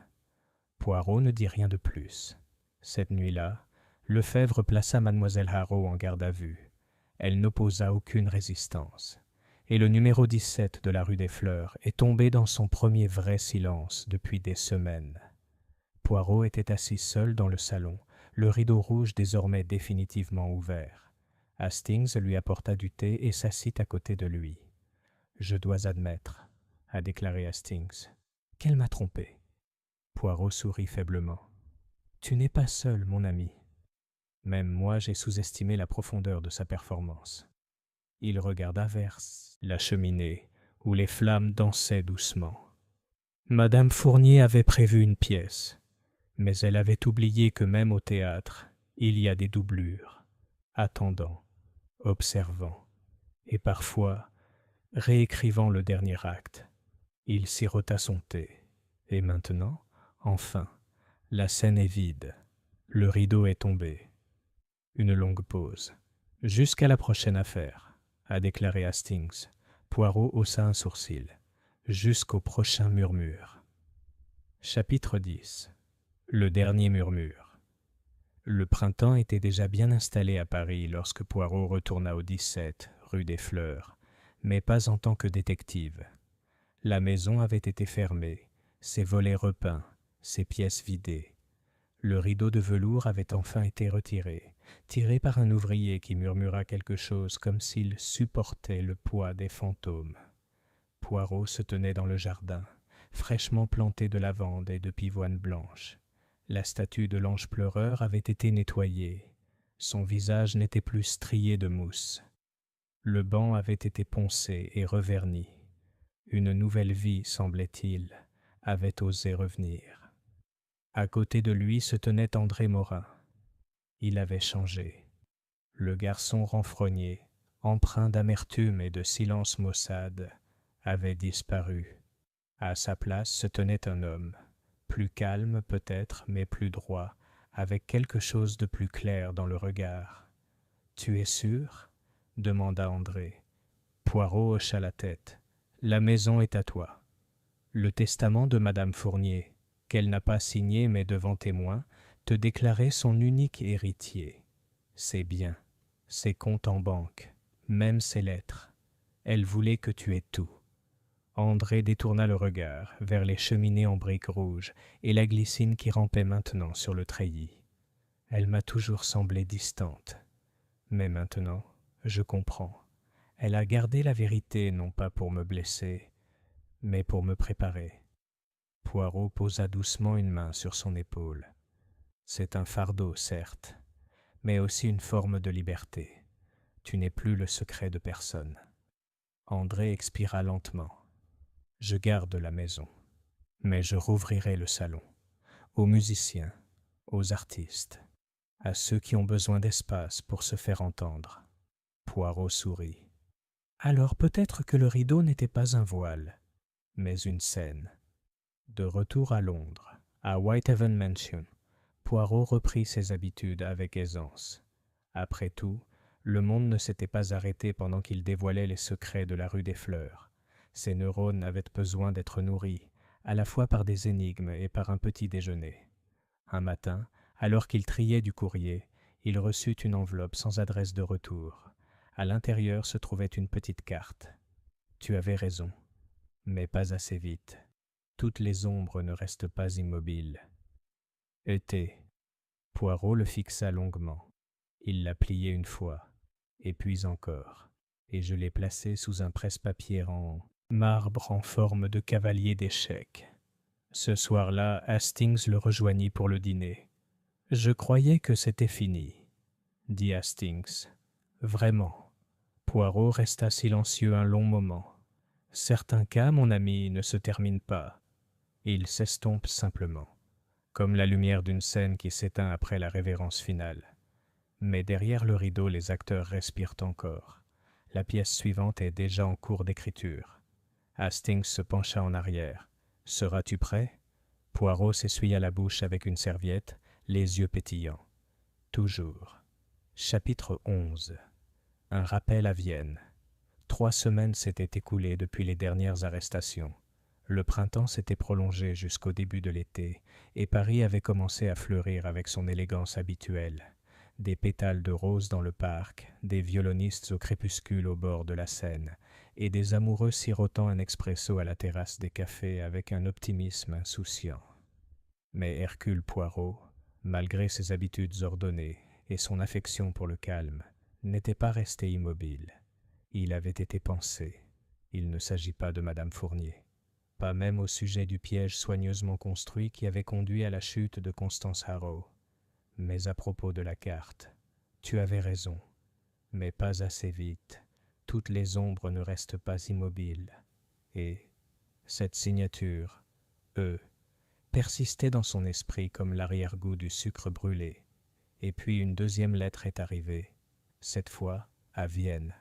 Poirot ne dit rien de plus. Cette nuit-là, Lefebvre plaça mademoiselle Harrow en garde à vue. Elle n'opposa aucune résistance. Et le numéro 17 de la rue des Fleurs est tombé dans son premier vrai silence depuis des semaines. Poirot était assis seul dans le salon, le rideau rouge désormais définitivement ouvert. Hastings lui apporta du thé et s'assit à côté de lui. « Je dois admettre, » a déclaré Hastings, « qu'elle m'a trompé. » Poirot sourit faiblement. « Tu n'es pas seul, mon ami. Même moi, j'ai sous-estimé la profondeur de sa performance. » Il regarda vers la cheminée, où les flammes dansaient doucement. Madame Fournier avait prévu une pièce, mais elle avait oublié que même au théâtre, il y a des doublures, attendant, observant, et parfois réécrivant le dernier acte. Il sirota son thé. Et maintenant, enfin, la scène est vide. Le rideau est tombé. Une longue pause. « Jusqu'à la prochaine affaire, » a déclaré Hastings. Poirot haussa un sourcil. « Jusqu'au prochain murmure. » Chapitre 10. Le dernier murmure. Le printemps était déjà bien installé à Paris lorsque Poirot retourna au 17, rue des Fleurs, mais pas en tant que détective. La maison avait été fermée, ses volets repeints, ses pièces vidées. Le rideau de velours avait enfin été retiré, tiré par un ouvrier qui murmura quelque chose comme s'il supportait le poids des fantômes. Poirot se tenait dans le jardin, fraîchement planté de lavandes et de pivoines blanches. La statue de l'ange pleureur avait été nettoyée. Son visage n'était plus strié de mousse. Le banc avait été poncé et reverni. Une nouvelle vie, semblait-il, avait osé revenir. À côté de lui se tenait André Morin. Il avait changé. Le garçon renfrogné, empreint d'amertume et de silence maussade, avait disparu. À sa place se tenait un homme, plus calme peut-être, mais plus droit, avec quelque chose de plus clair dans le regard. « Tu es sûr ?» demanda André. Poirot hocha la tête. « La maison est à toi. Le testament de madame Fournier, qu'elle n'a pas signé mais devant témoin, te déclarait son unique héritier. Ses biens, ses comptes en banque, même ses lettres. Elle voulait que tu aies tout. » André détourna le regard vers les cheminées en briques rouges et la glycine qui rampait maintenant sur le treillis. Elle m'a toujours semblé distante. Mais maintenant, je comprends. Elle a gardé la vérité non pas pour me blesser, mais pour me préparer. Poirot posa doucement une main sur son épaule. C'est un fardeau, certes, mais aussi une forme de liberté. Tu n'es plus le secret de personne. André expira lentement. Je garde la maison, mais je rouvrirai le salon, aux musiciens, aux artistes, à ceux qui ont besoin d'espace pour se faire entendre. Poirot sourit. Alors peut-être que le rideau n'était pas un voile, mais une scène. De retour à Londres, à Whitehaven Mansion, Poirot reprit ses habitudes avec aisance. Après tout, le monde ne s'était pas arrêté pendant qu'il dévoilait les secrets de la rue des Fleurs. Ses neurones avaient besoin d'être nourris, à la fois par des énigmes et par un petit déjeuner. Un matin, alors qu'il triait du courrier, il reçut une enveloppe sans adresse de retour. À l'intérieur se trouvait une petite carte. Tu avais raison, mais pas assez vite. Toutes les ombres ne restent pas immobiles. Été. Poirot le fixa longuement. Il l'a plié une fois, et puis encore, et je l'ai placé sous un presse-papier en marbre en forme de cavalier d'échecs. Ce soir-là, Hastings le rejoignit pour le dîner. « Je croyais que c'était fini, » dit Hastings. « Vraiment. » Poirot resta silencieux un long moment. « Certains cas, mon ami, ne se terminent pas. Ils s'estompent simplement, comme la lumière d'une scène qui s'éteint après la révérence finale. Mais derrière le rideau, les acteurs respirent encore. La pièce suivante est déjà en cours d'écriture. » Hastings se pencha en arrière. « Seras-tu prêt ?» Poirot s'essuya la bouche avec une serviette, les yeux pétillants. « Toujours. » Chapitre 11. Un rappel à Vienne. 3 semaines s'étaient écoulées depuis les dernières arrestations. Le printemps s'était prolongé jusqu'au début de l'été, et Paris avait commencé à fleurir avec son élégance habituelle. Des pétales de rose dans le parc, des violonistes au crépuscule au bord de la Seine, et des amoureux sirotant un expresso à la terrasse des cafés avec un optimisme insouciant. Mais Hercule Poirot, malgré ses habitudes ordonnées et son affection pour le calme, n'était pas resté immobile. Il avait été pensé. Il ne s'agit pas de Madame Fournier. Pas même au sujet du piège soigneusement construit qui avait conduit à la chute de Constance Harrow. Mais à propos de la carte, tu avais raison, mais pas assez vite. Toutes les ombres ne restent pas immobiles. Et cette signature, E, persistait dans son esprit comme l'arrière-goût du sucre brûlé. Et puis une deuxième lettre est arrivée, cette fois à Vienne.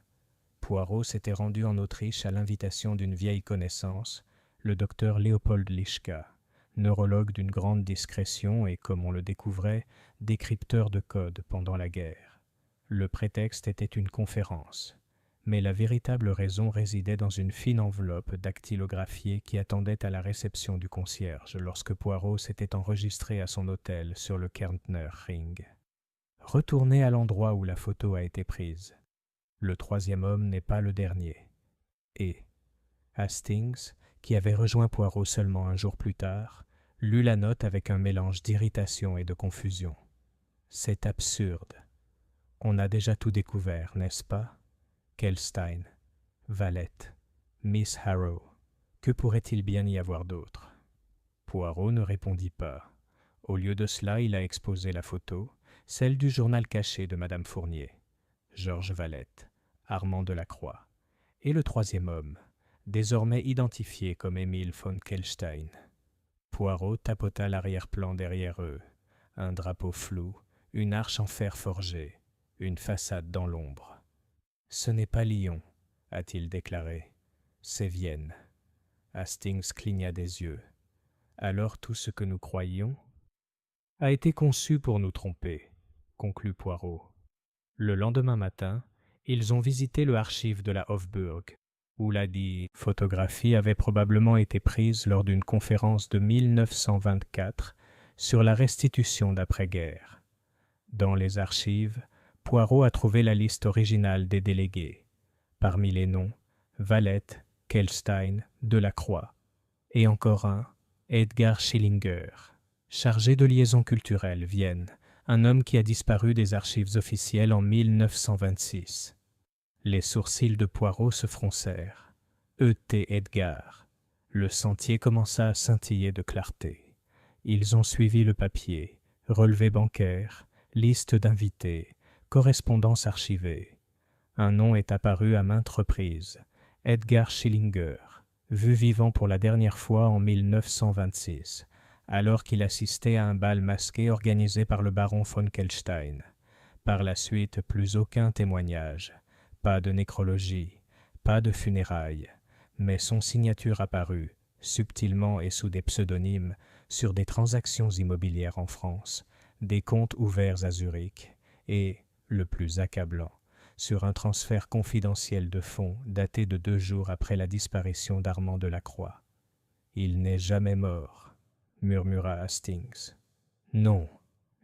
Poirot s'était rendu en Autriche à l'invitation d'une vieille connaissance, le docteur Léopold Lischka, neurologue d'une grande discrétion et, comme on le découvrait, décrypteur de codes pendant la guerre. Le prétexte était une conférence, mais la véritable raison résidait dans une fine enveloppe dactylographiée qui attendait à la réception du concierge lorsque Poirot s'était enregistré à son hôtel sur le Kärntner Ring. Retournez à l'endroit où la photo a été prise. Le troisième homme n'est pas le dernier. Et Hastings, qui avait rejoint Poirot seulement un jour plus tard, lut la note avec un mélange d'irritation et de confusion. C'est absurde. On a déjà tout découvert, n'est-ce pas? Kelstein, Valette, Miss Harrow. Que pourrait-il bien y avoir d'autre? Poirot ne répondit pas. Au lieu de cela, il a exposé la photo, celle du journal caché de Madame Fournier, Georges Valette, Armand Delacroix, et le troisième homme, désormais identifié comme Émile von Kelstein. Poirot tapota l'arrière-plan derrière eux, un drapeau flou, une arche en fer forgé, une façade dans l'ombre. « Ce n'est pas Lyon, a-t-il déclaré, c'est Vienne. » Hastings cligna des yeux. « Alors tout ce que nous croyions a été conçu pour nous tromper, » conclut Poirot. Le lendemain matin, ils ont visité le archive de la Hofburg, où la dite photographie avait probablement été prise lors d'une conférence de 1924 sur la restitution d'après-guerre. Dans les archives, Poirot a trouvé la liste originale des délégués. Parmi les noms, Valette, Kelstein, Delacroix, et encore un, Edgar Schillinger, chargé de liaison culturelle, Vienne, un homme qui a disparu des archives officielles en 1926. Les sourcils de Poirot se froncèrent. E.T. Edgar. Le sentier commença à scintiller de clarté. Ils ont suivi le papier, relevé bancaire, liste d'invités, correspondance archivée. Un nom est apparu à maintes reprises. Edgar Schillinger, vu vivant pour la dernière fois en 1926, alors qu'il assistait à un bal masqué organisé par le baron von Kelstein. Par la suite, plus aucun témoignage, pas de nécrologie, pas de funérailles, mais son signature apparut, subtilement et sous des pseudonymes, sur des transactions immobilières en France, des comptes ouverts à Zurich, et, le plus accablant, sur un transfert confidentiel de fonds daté de 2 jours après la disparition d'Armand Delacroix. « Il n'est jamais mort », murmura Hastings. « Non »,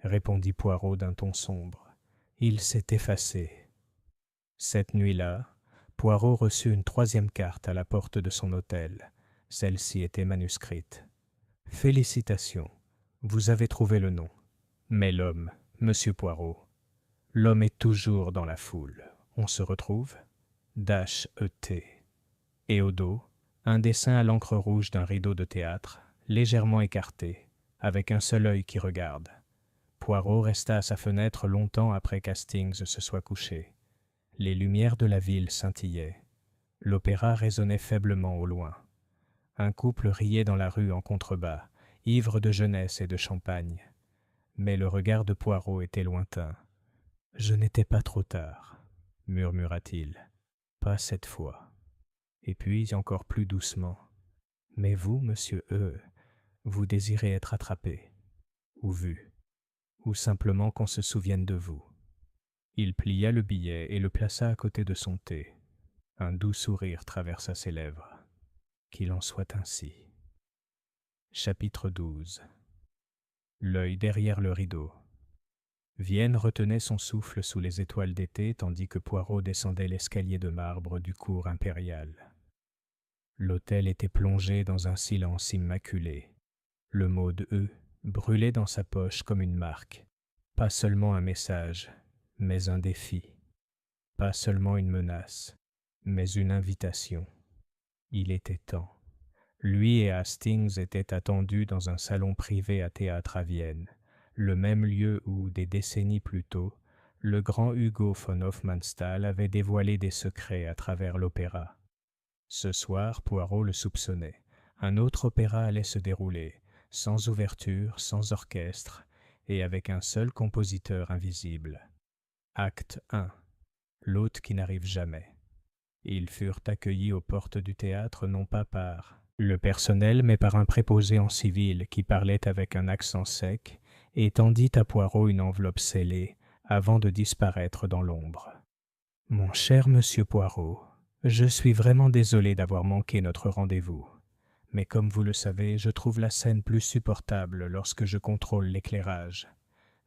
répondit Poirot d'un ton sombre. « Il s'est effacé. » Cette nuit-là, Poirot reçut une 3e carte à la porte de son hôtel. Celle-ci était manuscrite. « Félicitations, vous avez trouvé le nom. Mais l'homme, monsieur Poirot, l'homme est toujours dans la foule. On se retrouve ? E.T. » Et au dos, un dessin à l'encre rouge d'un rideau de théâtre, légèrement écarté, avec un seul œil qui regarde. Poirot resta à sa fenêtre longtemps après qu'Hastings se soit couché. Les lumières de la ville scintillaient. L'opéra résonnait faiblement au loin. Un couple riait dans la rue en contrebas, ivre de jeunesse et de champagne. Mais le regard de Poirot était lointain. « Je n'étais pas trop tard, » murmura-t-il. « Pas cette fois. » Et puis, encore plus doucement. « Mais vous, monsieur E., vous désirez être attrapé, ou vu, ou simplement qu'on se souvienne de vous. » Il plia le billet et le plaça à côté de son thé. Un doux sourire traversa ses lèvres. Qu'il en soit ainsi. Chapitre 12. L'œil derrière le rideau. Vienne retenait son souffle sous les étoiles d'été tandis que Poirot descendait l'escalier de marbre du cours impérial. L'hôtel était plongé dans un silence immaculé. Le mot de E brûlait dans sa poche comme une marque. Pas seulement un message, mais un défi. Pas seulement une menace, mais une invitation. Il était temps. Lui et Hastings étaient attendus dans un salon privé à théâtre à Vienne, le même lieu où, des décennies plus tôt, le grand Hugo von Hofmannsthal avait dévoilé des secrets à travers l'opéra. Ce soir, Poirot le soupçonnait. Un autre opéra allait se dérouler, sans ouverture, sans orchestre, et avec un seul compositeur invisible. Acte 1. L'hôte qui n'arrive jamais. Ils furent accueillis aux portes du théâtre non pas par le personnel, mais par un préposé en civil qui parlait avec un accent sec et tendit à Poirot une enveloppe scellée avant de disparaître dans l'ombre. « Mon cher monsieur Poirot, je suis vraiment désolé d'avoir manqué notre rendez-vous. Mais comme vous le savez, je trouve la scène plus supportable lorsque je contrôle l'éclairage.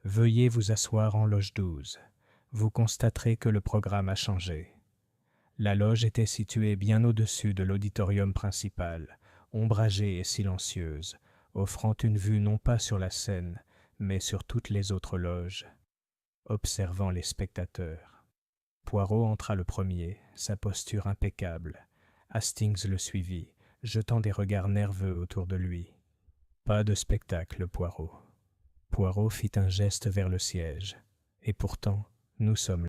Veuillez vous asseoir en loge 12. Vous constaterez que le programme a changé. » La loge était située bien au-dessus de l'auditorium principal, ombragée et silencieuse, offrant une vue non pas sur la scène, mais sur toutes les autres loges, observant les spectateurs. Poirot entra le premier, sa posture impeccable. Hastings le suivit, jetant des regards nerveux autour de lui. Pas de spectacle, Poirot. Poirot fit un geste vers le siège. Et pourtant, nous sommes